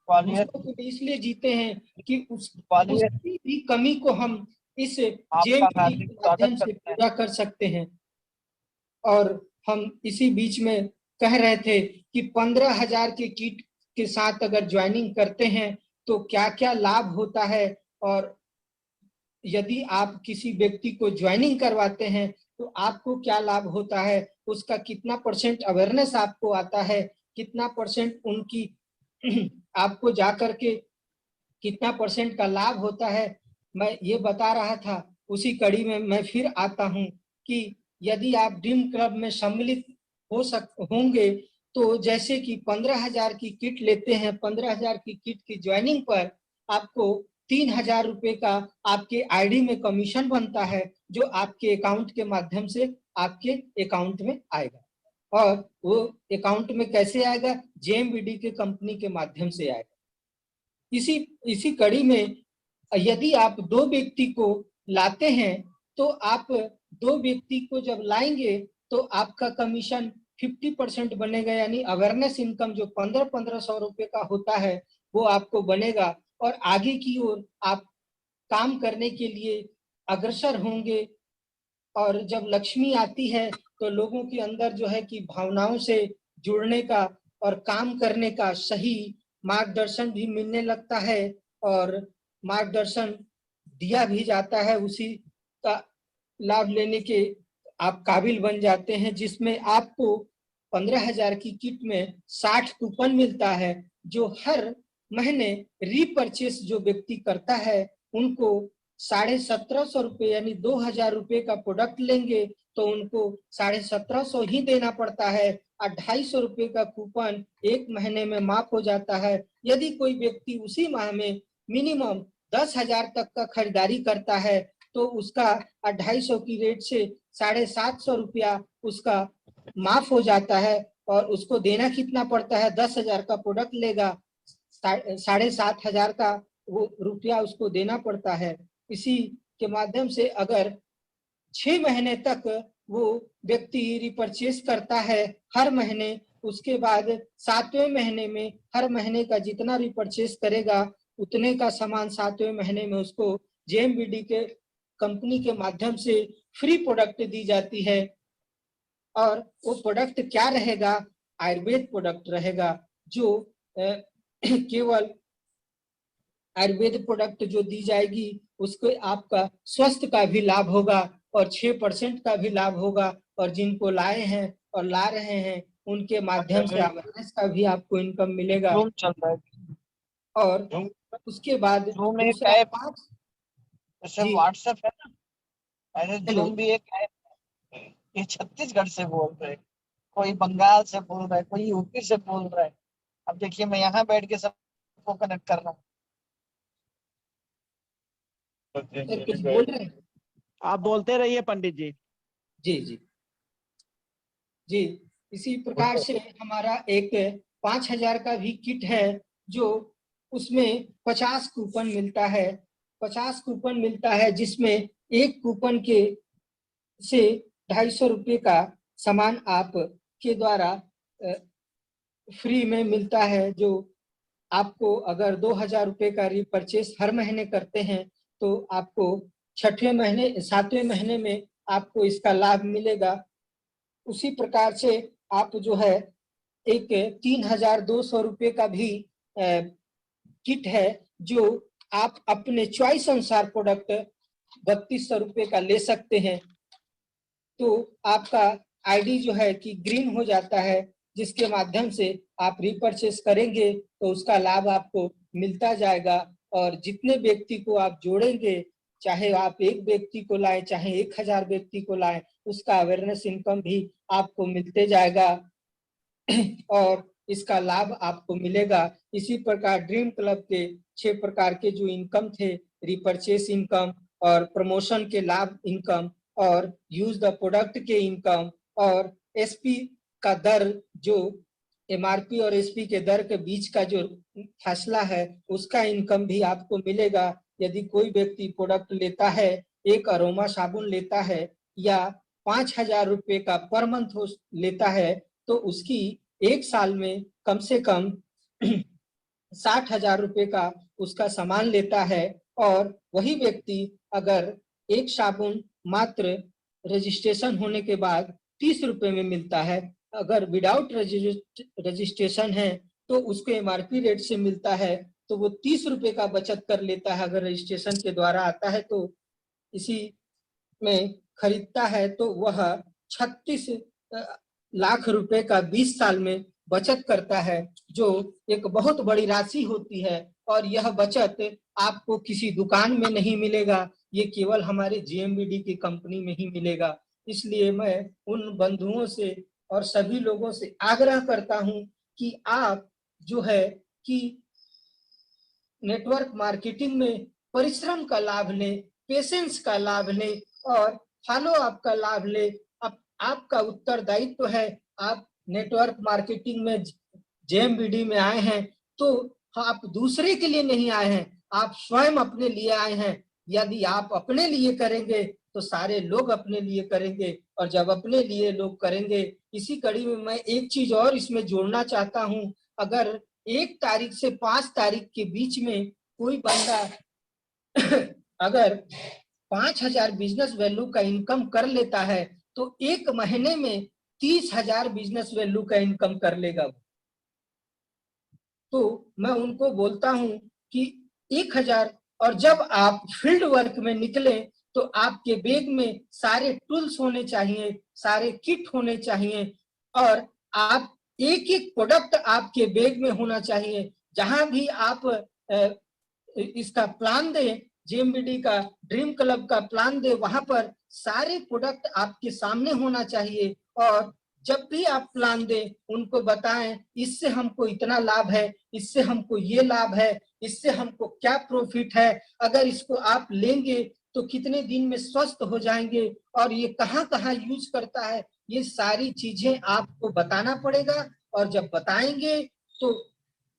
दूसरों के लिए इसलिए जीते हैं कि उसकी भी कमी को हम इस जेम आपका के हार्दिक माध्यम स्वागत से करते हैं। पूरा कर सकते हैं। और हम इसी बीच में कह रहे थे कि 15,000 के किट के साथ अगर ज्वाइनिंग करते हैं तो क्या क्या लाभ होता है। और यदि आप किसी व्यक्ति को ज्वाइनिंग करवाते हैं तो आपको क्या लाभ होता है, उसका कितना % अवेयरनेस आपको आता है, कितना % उनकी आपको जाकर के कितना % का लाभ होता है, मैं ये बता रहा था। उसी कड़ी में मैं फिर आता हूं कि यदि आप ड्रीम क्लब में सम्मिलित होंगे तो जैसे कि 15,000 की किट लेते हैं, 15,000 की किट की ज्वाइनिंग पर आपको 3,000 रुपए का आपके आईडी में कमीशन बनता है, जो आपके अकाउंट के माध्यम से आपके अकाउंट में आएगा। और वो अकाउंट में कैसे आएगा? जेएमबीडी के कंपनी के माध्यम से आएगा। इसी इसी कड़ी में यदि आप 2 व्यक्ति को लाते हैं तो आप 2 व्यक्ति को जब लाएंगे तो आपका कमीशन 50% बनेगा, यानी अवेयरनेस इनकम जो 1500 रुपए का होता है वो आपको बनेगा। और आगे की ओर आप काम करने के लिए अग्रसर होंगे। और जब लक्ष्मी आती है तो लोगों के अंदर जो है कि भावनाओं से जुड़ने का और काम करने का सही मार्गदर्शन भी मिलने लगता है और मार्गदर्शन दिया भी जाता है, उसी का लाभ लेने के आप काबिल बन जाते हैं। जिसमें आपको 15,000 की किट में 60 कूपन मिलता है, जो हर महीने रीपरचेस जो व्यक्ति करता है उनको 1750 रुपए यानी 2,000 रुपए का प्रोडक्ट लेंगे तो उनको 1750 ही देना पड़ता है। 250 रुपए का कूपन 1 महीने में माफ हो जाता है। यदि कोई व्यक्ति उसी माह में मिनिमम 10,000 तक का खरीदारी करता है तो उसका 250 की रेट से 750 रुपया उसका माफ हो जाता है। और उसको देना कितना पड़ता है? 10,000 का प्रोडक्ट लेगा, 7,500 का वो रुपया उसको देना पड़ता है। इसी के माध्यम से अगर 6 महीने तक वो व्यक्ति रिपर्चेस करता है हर महीने, उसके बाद 7वें महीने में हर महीने का जितना रिपर्चेस करेगा उतने का सामान 7वें महीने में उसको जेएमबीडी के कंपनी के माध्यम से फ्री प्रोडक्ट दी जाती है। और वो प्रोडक्ट क्या रहेगा? आयुर्वेद प्रोडक्ट रहेगा, जो केवल आयुर्वेद प्रोडक्ट जो दी जाएगी उसको आपका स्वास्थ्य का भी लाभ होगा और 6% का भी लाभ होगा। और जिनको लाए हैं और ला रहे हैं उनके माध्यम से अवेयरनेस का भी आपको इनकम मिलेगा। जूम चल रहा है। और उसके बाद जूम एक दूसरा ऐप 5 जैसे जी व्हाट्सएप है ना, ऐसे हेलो जूम भी एक ऐप है। ये छत्तीसगढ़ से बोल रहे हैं, कोई बंगाल से बोल रहा है, कोई यूपी से बोल रहा है। अब देखिए मैं यहाँ बैठ के सबको कनेक्ट कर रहा हूँ। सर कुछ बोल रहे हैं? आप बोलते रहिए पंडित जी। जी जी जी। इसी प्रकार से हमारा एक 5,000 का भी किट है, जो उसमें 50 कूपन मिलता है। 50 कूपन मिलता है, जिसमें एक कूपन के से 250 रुपये का सामान आप के द्वारा फ्री में मिलता है। जो आपको अगर 2,000 रुपये का रिपर्चेस हर महीने करते हैं तो आपको 7वें महीने में आपको इसका लाभ मिलेगा। उसी प्रकार से आप जो है एक 3,200 रुपये का भी किट है, जो आप अपने चॉइस अनुसार प्रोडक्ट 3,200 रुपये का ले सकते हैं। तो आपका आईडी जो है कि ग्रीन हो जाता है, जिसके माध्यम से आप रिपर्चेस करेंगे तो उसका लाभ आपको मिलता जाएगा। और जितने व्यक्ति को आप जोड़ेंगे, चाहे आप एक व्यक्ति को लाएं, चाहे 1,000 व्यक्ति को लाएं, उसका अवेयरनेस इनकम भी आपको मिलते जाएगा और इसका लाभ आपको मिलेगा। इसी प्रकार ड्रीम क्लब के 6 प्रकार के जो इनकम थे, रिपर्चेस इनकम और प्रमोशन के लाभ इनकम और यूज द प्रोडक्ट के इनकम और एसपी का दर, जो एमआरपी और एसपी के दर के बीच का जो फासला है, उसका इनकम भी आपको मिलेगा। यदि कोई व्यक्ति प्रोडक्ट लेता है, एक अरोमा साबुन लेता है या 5,000 रुपये का पर मंथ लेता है, तो उसकी एक साल में कम से कम 60,000 रुपये का उसका सामान लेता है। और वही व्यक्ति अगर एक साबुन मात्र रजिस्ट्रेशन होने के बाद 30 रुपये में मिलता है, अगर विदाउट रजिस्ट्रेशन है तो उसको एमआरपी रेट से मिलता है, तो वो 30 रुपये का बचत कर लेता है। अगर रजिस्ट्रेशन के द्वारा आता है तो इसी में खरीदता है तो वह 36 लाख रुपए का 20 साल में बचत करता है, जो एक बहुत बड़ी राशि होती है। और यह बचत आपको किसी दुकान में नहीं मिलेगा, ये केवल हमारे जेएमबीडी की कंपनी में ही मिलेगा। इसलिए मैं उन बंधुओं से और सभी लोगों से आग्रह करता हूं कि आप जो है कि नेटवर्क मार्केटिंग में परिश्रम का लाभ लें, पेशेंस का लाभ लें और फॉलो अप का लाभ लें। आपका उत्तरदायित्व है। आप नेटवर्क मार्केटिंग में जेएमबीडी में आए हैं तो आप दूसरे के लिए नहीं आए हैं, आप स्वयं अपने लिए आए हैं। यदि आप अपने लिए करेंगे तो सारे लोग अपने लिए करेंगे, और जब अपने लिए लोग करेंगे, इसी कड़ी में मैं एक चीज और इसमें जोड़ना चाहता हूं। अगर 1 तारीख से 5 तारीख के बीच में कोई बंदा अगर 5,000 बिजनेस वैल्यू का इनकम कर लेता है तो 1 महीने में 30,000 बिजनेस वैल्यू का इनकम कर लेगा। तो मैं उनको बोलता हूं कि 1,000, और जब आप फील्ड वर्क में निकले तो आपके बैग में सारे टूल्स होने चाहिए, सारे किट होने चाहिए, और आप एक एक प्रोडक्ट आपके बैग में होना चाहिए। जहां भी आप इसका प्लान दें, जेएमबीडी का ड्रीम क्लब का प्लान दे, वहां पर सारे प्रोडक्ट आपके सामने होना चाहिए। और जब भी आप प्लान दें, उनको बताएं इससे हमको इतना लाभ है, इससे हमको ये लाभ है, इससे हमको क्या प्रॉफिट है, अगर इसको आप लेंगे तो कितने दिन में स्वस्थ हो जाएंगे, और ये कहाँ कहाँ यूज करता है, ये सारी चीजें आपको बताना पड़ेगा। और जब बताएंगे तो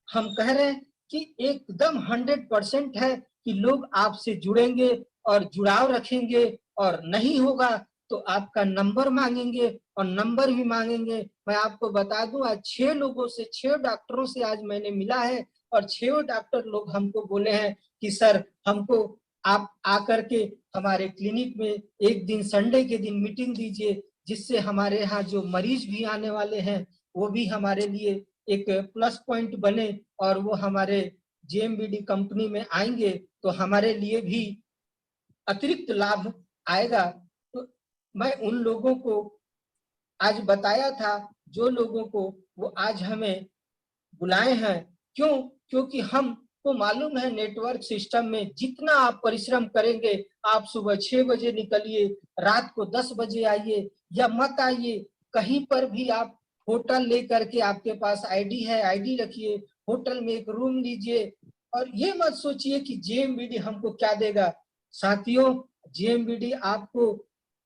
हम कह रहे हैं कि एकदम 100% है कि लोग आपसे जुड़ेंगे और जुड़ाव रखेंगे, और नहीं होगा तो आपका नंबर मांगेंगे और नंबर भी मांगेंगे। मैं आपको बता दूं, आज 6 लोगों से, 6 डॉक्टरों से आज मैंने मिला है, और 6 डॉक्टर लोग हमको बोले हैं कि सर हमको आप आकर के हमारे क्लिनिक में एक दिन संडे के दिन मीटिंग दीजिए, जिससे हमारे यहाँ जो मरीज भी आने वाले हैं वो भी हमारे लिए एक प्लस पॉइंट बने, और वो हमारे जेएमबीडी कंपनी में आएंगे तो हमारे लिए भी अतिरिक्त लाभ आएगा। तो मैं उन लोगों को आज बताया था, जो लोगों को वो आज हमें बुलाए हैं। क्यों? क्योंकि हमको मालूम है नेटवर्क सिस्टम में जितना आप परिश्रम करेंगे, आप सुबह 6 बजे निकलिए, रात को 10 बजे आइए या मत आइए, कहीं पर भी आप होटल लेकर के, आपके पास आईडी है, आईडी रखिए, होटल में एक रूम लीजिए, और ये मत सोचिए कि जेएमबीडी हमको क्या देगा। साथियों, जेएमबीडी आपको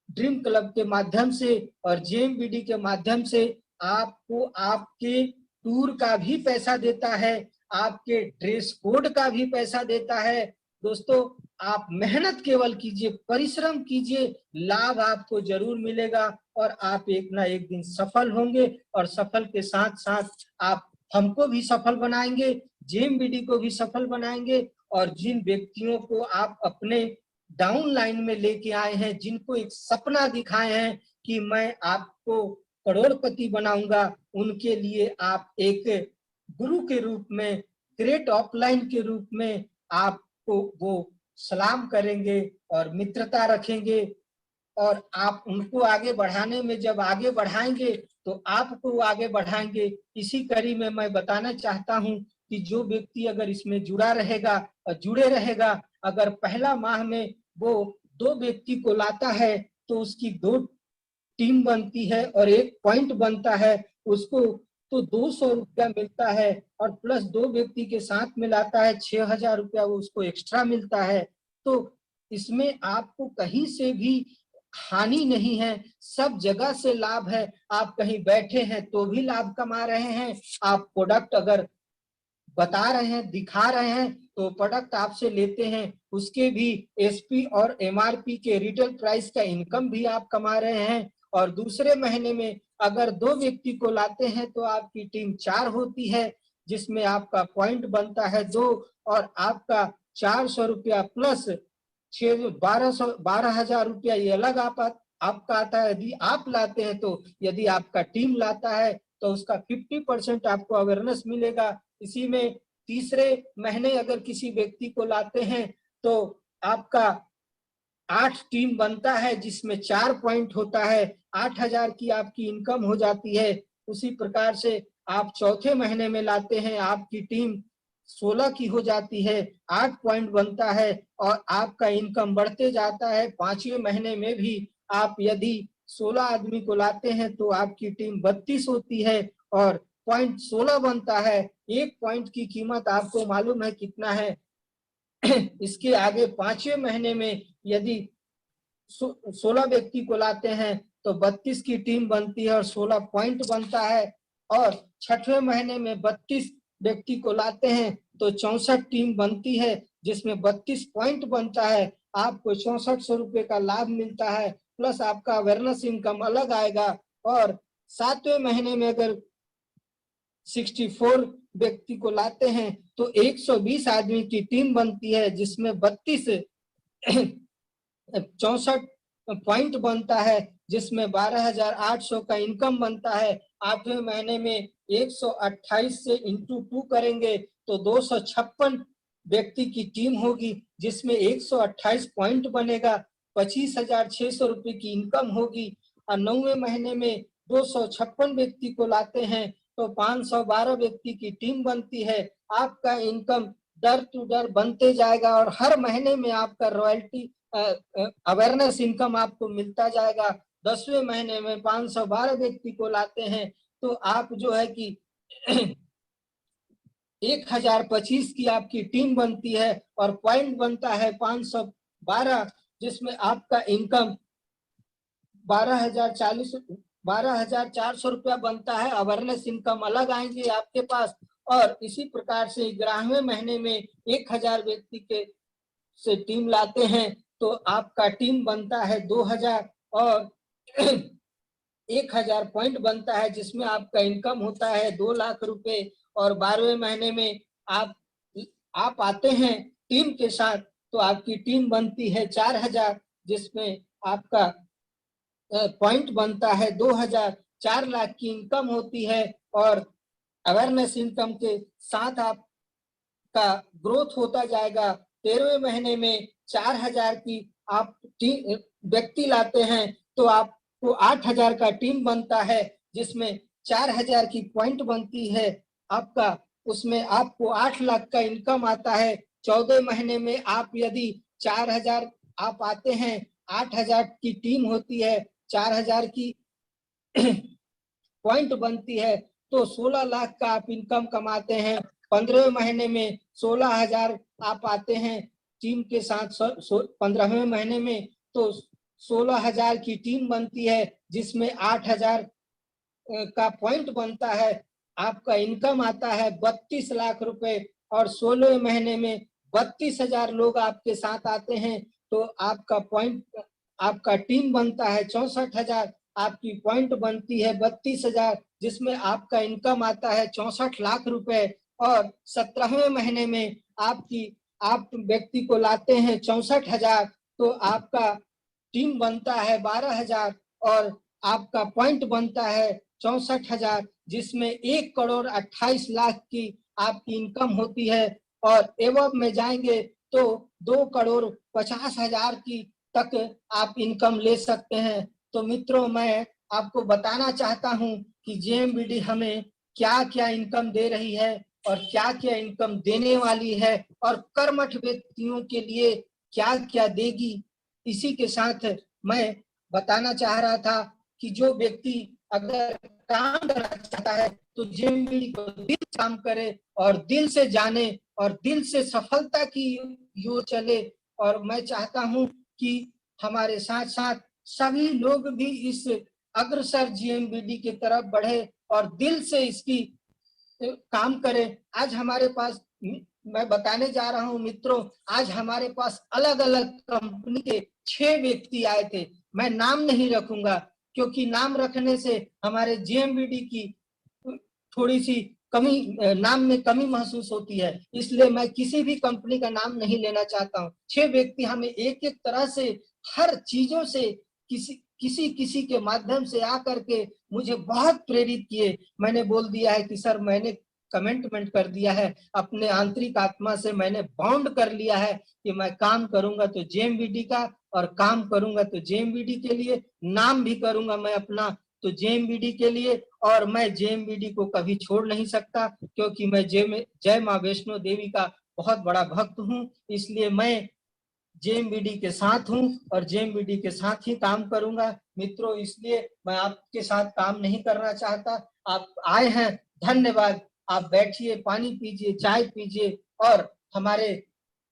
ड्रीम क्लब के माध्यम से और जेएमबीडी के माध्यम से आपको आपके टूर का भी पैसा देता है, आपके ड्रेस कोड का भी पैसा देता है। दोस्तों, आप मेहनत केवल कीजिए, परिश्रम कीजिए, लाभ आपको जरूर मिलेगा और आप एक ना एक दिन सफल होंगे। और सफल के साथ साथ आप हमको भी सफल बनाएंगे, जेएमबीडी को भी सफल बनाएंगे। और जिन व्यक्तियों को आप अपने डाउन लाइन में लेके आए हैं, जिनको एक सपना दिखाए हैं कि मैं आपको करोड़पति बनाऊंगा, उनके लिए आप एक गुरु के रूप में, ग्रेट ऑफलाइन के रूप में आपको वो सलाम करेंगे और मित्रता रखेंगे। और आप उनको आगे बढ़ाने में जब आगे बढ़ाएंगे तो आपको आगे बढ़ाएंगे। इसी कड़ी में मैं बताना चाहता हूं कि जो व्यक्ति अगर इसमें जुड़ा रहेगा और जुड़े रहेगा, अगर पहला माह में वो 2 व्यक्ति को लाता है तो उसकी 2 टीम बनती है और 1 पॉइंट बनता है, उसको तो 200 रुपया मिलता है। और प्लस 2 व्यक्ति के साथ में लाता है 6000 रुपया, वो उसको एक्स्ट्रा मिलता है। तो इसमें आपको कहीं से भी हानि नहीं है, सब जगह से लाभ है। आप कहीं बैठे हैं तो भी लाभ कमा रहे हैं, आप प्रोडक्ट अगर बता रहे हैं, दिखा रहे हैं तो प्रोडक्ट आपसे लेते हैं, उसके भी एसपी और एमआरपी के रिटेल प्राइस का इनकम भी आप कमा रहे हैं। और दूसरे महीने में अगर 2 व्यक्ति को लाते हैं तो आपकी टीम 4 होती है, जिसमें आपका पॉइंट बनता है 2 और आपका 400 रुपया प्लस 12,000 रुपया ये अलग आपका आता है। यदि आप लाते हैं तो, यदि आपका टीम लाता है तो उसका 50% आपको अवेयरनेस मिलेगा। इसी में तीसरे महीने अगर किसी व्यक्ति को लाते हैं तो आपका 8 टीम बनता है, जिसमें 4 पॉइंट होता है, 8,000 की आपकी इनकम हो जाती है। उसी प्रकार से आप चौथे महीने में लाते हैं, आपकी टीम 16 की हो जाती है, 8 पॉइंट बनता है और आपका इनकम बढ़ते जाता है। 5वें महीने में भी आप यदि 16 आदमी को लाते हैं तो आपकी टीम 32 होती है और पॉइंट 16 बनता है। 1 पॉइंट की कीमत आपको मालूम है कितना है। इसके आगे 5वें महीने में यदि 16 व्यक्ति को लाते हैं तो 32 की टीम बनती है और 16 पॉइंट बनता है। और 6वें महीने में 32 व्यक्ति को लाते हैं तो 64 टीम बनती है, जिसमें 32 पॉइंट बनता है। आपको 6400 रुपये का लाभ मिलता है, प्लस आपका अवेयरनेस इनकम अलग आएगा। और 7वें महीने में अगर 64 व्यक्ति को लाते हैं तो 120 आदमी की टीम बनती है, जिसमें 64 पॉइंट बनता है, जिसमें 12,800 का इनकम बनता है। 8वें महीने में 128 से इंटू 2 करेंगे तो 256 व्यक्ति की टीम होगी, जिसमें 128 पॉइंट बनेगा, 25,600 रुपये की इनकम होगी। और 9वें महीने में 256 व्यक्ति को लाते हैं तो 512 व्यक्ति की टीम बनती है। आपका इनकम दर टू दर बनते जाएगा और हर महीने में आपका रॉयल्टी अवेयरनेस इनकम आपको मिलता जाएगा। 10वें महीने में 512 व्यक्ति को लाते हैं तो आप जो है कि 1025 की आपकी टीम बनती है और पॉइंट बनता है 512, जिसमें आपका इनकम 12,400 रुपया बनता है। अवेयरनेस इनकम अलग आएंगे आपके पास। और इसी प्रकार से 11वें महीने में 1000 व्यक्ति के से टीम लाते हैं तो आपका टीम बनता है 2000 और 1000 पॉइंट बनता है, जिसमें आपका इनकम होता है 2 लाख रुपए। और 12वें महीने में आप आते हैं टीम के साथ तो आपकी टीम बनती है 4000, जिसमें आपका पॉइंट बनता है 2000, 4 लाख की इनकम होती है। और अवेयरनेस इनकम के साथ आपका ग्रोथ होता जाएगा। 13वें महीने में 4000 की आप व्यक्ति लाते हैं तो आपको 8000 का टीम बनता है, जिसमें 4000 की पॉइंट बनती है आपका, उसमें आपको 8 लाख का इनकम आता है। 14 महीने में आप यदि 4000 आप आते हैं, 8000 की टीम होती है, 4000 की पॉइंट बनती है तो 16 लाख का आप इनकम कमाते हैं। 15वें महीने में 16,000 आप आते हैं टीम के साथ। 15वें महीने में तो 16,000 की टीम बनती है, जिसमें 8,000 का पॉइंट बनता है, आपका इनकम आता है 32 लाख रुपए और 16 महीने में 32,000 लोग आपके साथ आते हैं, तो आपका पॉइंट, आपका टीम बनता है 64,000, आपकी पॉइंट बनती है 32,000, जिसमें आपका इनकम आता है 64 लाख रुपए और 17वें महीने में आप व्यक्ति को लाते हैं 64,000, तो आपका टीम बनता है 12,000 और आपका पॉइंट बनता है 64,000, जिसमें 1,28,00,000 की आपकी इनकम होती है। और एवं में जाएंगे तो 2,50,000 की तक आप इनकम ले सकते हैं। तो मित्रों, मैं आपको बताना चाहता हूं कि जेएमबीडी हमें क्या क्या इनकम दे रही है और क्या क्या इनकम देने वाली है और कर्मठ व्यक्तियों के लिए क्या क्या देगी। इसी के साथ मैं बताना चाह रहा था कि जो व्यक्ति अगर काम करना चाहता है तो जेएमबीडी को दिल से काम करे और दिल से जाने और दिल से सफलता की ओर चले। और मैं चाहता हूं कि हमारे साथ साथ सभी लोग भी इस अग्रसर जेएमबीडी की तरफ बढ़े और दिल से इसकी काम करें। आज हमारे पास, मैं बताने जा रहा हूं मित्रों, आज हमारे पास अलग अलग कंपनी के 6 व्यक्ति आए थे। मैं नाम नहीं रखूंगा क्योंकि नाम रखने से हमारे जेएमबीडी की थोड़ी सी कमी, नाम में कमी महसूस होती है, इसलिए मैं किसी भी कंपनी का नाम नहीं लेना चाहता हूं। 6 व्यक्ति हमें एक एक तरह से हर चीजों से किसी के माध्यम से आकर के मुझे बहुत प्रेरित किए। मैंने बोल दिया है कि सर, मैंने कमिटमेंट कर दिया है, अपने आंतरिक आत्मा से मैंने बॉन्ड कर लिया है कि मैं काम करूंगा तो जेएमबीडी का, और काम करूंगा तो जेएमबीडी के लिए, नाम भी करूंगा मैं अपना तो जेएमबीडी के लिए। और मैं जेएमबीडी को कभी छोड़ नहीं सकता क्योंकि मैं जय मां वैष्णो देवी का बहुत बड़ा भक्त हूं, इसलिए मैं जेएमबीडी के साथ हूं और जेएमबीडी के साथ ही काम करूंगा। मित्रों, इसलिए मैं आपके साथ काम नहीं करना चाहता। आप आए हैं, धन्यवाद। आप बैठिए, पानी पीजिए, चाय पीजिए और हमारे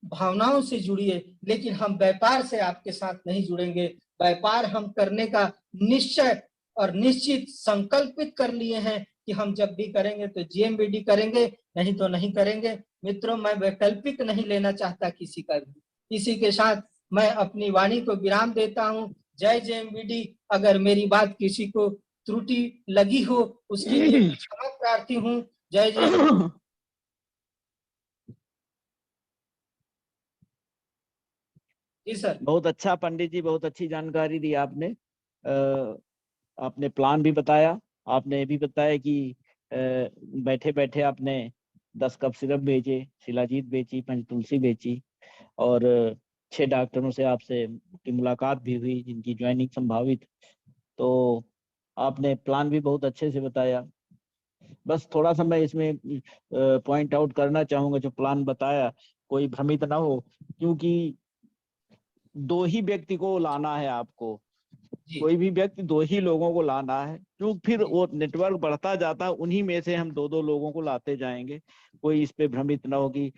भावनाओं से जुड़िए, लेकिन हम व्यापार से आपके साथ नहीं जुड़ेंगे। व्यापार हम करने का निश्चय और निश्चित संकल्पित कर लिए हैं कि हम जब भी करेंगे तो जेएमबीडी करेंगे, नहीं तो नहीं करेंगे। मित्रों, मैं वैकल्पिक नहीं लेना चाहता किसी का भी। इसी के साथ मैं अपनी वाणी को विराम देता हूं। जय जेएमबीडी। अगर मेरी बात किसी को त्रुटि लगी हो उसके लिए क्षमा प्रार्थी हूं। जय जेएमबीडी। जी सर। बहुत अच्छा पंडित जी, बहुत अच्छी जानकारी दी आपने। आपने प्लान भी बताया, आपने ये भी बताया कि बैठे बैठे आपने 10 कप सिरप बेचे, शिलाजीत बेची, पंचतुलसी बेची और 6 डॉक्टरों से आपसे की मुलाकात भी हुई जिनकी ज्वाइनिंग संभावित। तो आपने प्लान भी बहुत अच्छे से बताया। बस थोड़ा सा मैं इसमें पॉइंट आउट करना चाहूंगा, जो प्लान बताया कोई भ्रमित ना हो, क्योंकि 2 ही व्यक्ति को लाना है आपको, कोई भी व्यक्ति 2 ही लोगों को लाना है, क्योंकि फिर वो नेटवर्क बढ़ता जाता है, उन्हीं में से हम 2-2 लोगों को लाते जाएंगे। कोई इस पे भ्रमित ना हो कि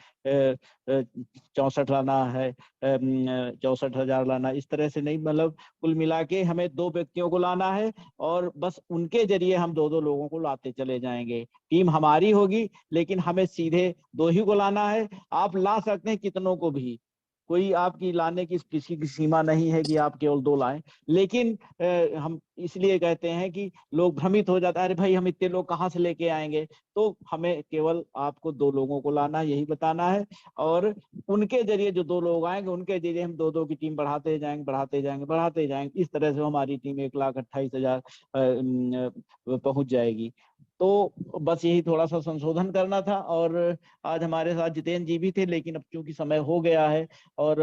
64 लाना है, 64,000 लाना, इस तरह से नहीं। मतलब कुल मिला के हमें 2 व्यक्तियों को लाना है और बस उनके जरिए हम 2-2 लोगों को लाते चले जाएंगे। टीम हमारी होगी लेकिन हमें सीधे 2 ही को लाना है। आप ला सकते हैं कितनों को भी, कोई आपकी लाने की किसी की सीमा नहीं है कि आप केवल 2 लाएं। लेकिन हम इसलिए कहते हैं कि लोग भ्रमित हो जाता है, अरे भाई हम इतने लोग कहाँ से लेके आएंगे। तो हमें केवल आपको 2 लोगों को लाना है, यही बताना है। और उनके जरिए जो 2 लोग आएंगे उनके जरिए हम 2-2 की टीम बढ़ाते जाएंगे, बढ़ाते जाएंगे, बढ़ाते जाएंगे। इस तरह से हमारी टीम 1,28,000 पहुंच जाएगी। तो बस यही थोड़ा सा संशोधन करना था। और आज हमारे साथ जितेंद्र जी भी थे, लेकिन अब चूंकि समय हो गया है और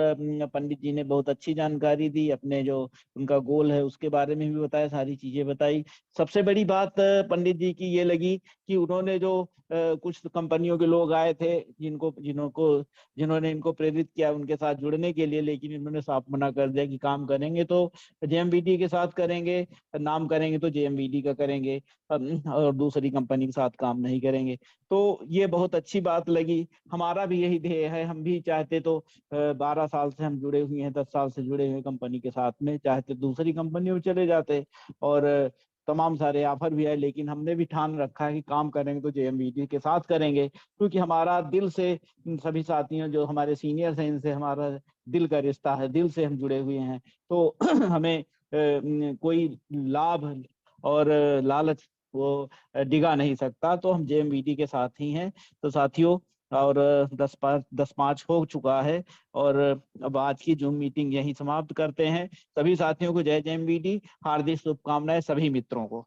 पंडित जी ने बहुत अच्छी जानकारी दी, अपने जो उनका गोल है उसके बारे में भी बताया, सारी चीजें बताई। सबसे बड़ी बात पंडित जी की ये लगी कि उन्होंने जो कुछ कंपनियों के लोग आए थे जिन्होंने इनको प्रेरित किया उनके साथ जुड़ने के लिए, लेकिन इन्होंने साफ मना कर दिया कि काम करेंगे तो जेएमबीडी के साथ करेंगे, नाम करेंगे तो जेएमबीडी का करेंगे और दूसरी कंपनी के साथ काम नहीं करेंगे। तो ये बहुत अच्छी बात लगी। हमारा भी यही ध्येय है, हम भी चाहते तो 12 साल से हम जुड़े हुए हैं, 10 साल से जुड़े हुए कंपनी के साथ में, चाहते दूसरी कंपनी में चले जाते और तमाम सारे ऑफर भी है, लेकिन हमने भी ठान रखा है कि काम करेंगे तो JMVT के साथ करेंगे, क्योंकि हमारा दिल से इन सभी साथियों जो हमारे सीनियर्स हैं इनसे हमारा दिल का रिश्ता है, दिल से हम जुड़े हुए हैं। तो हमें कोई लाभ और लालच वो डिगा नहीं सकता, तो हम JMVT के साथ ही हैं। तो साथियों, और 10:05 हो चुका है और अब आज की जूम मीटिंग यहीं समाप्त करते हैं। सभी साथियों को जय JMVT, हार्दिक शुभकामनाएं सभी मित्रों को।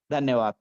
धन्यवाद।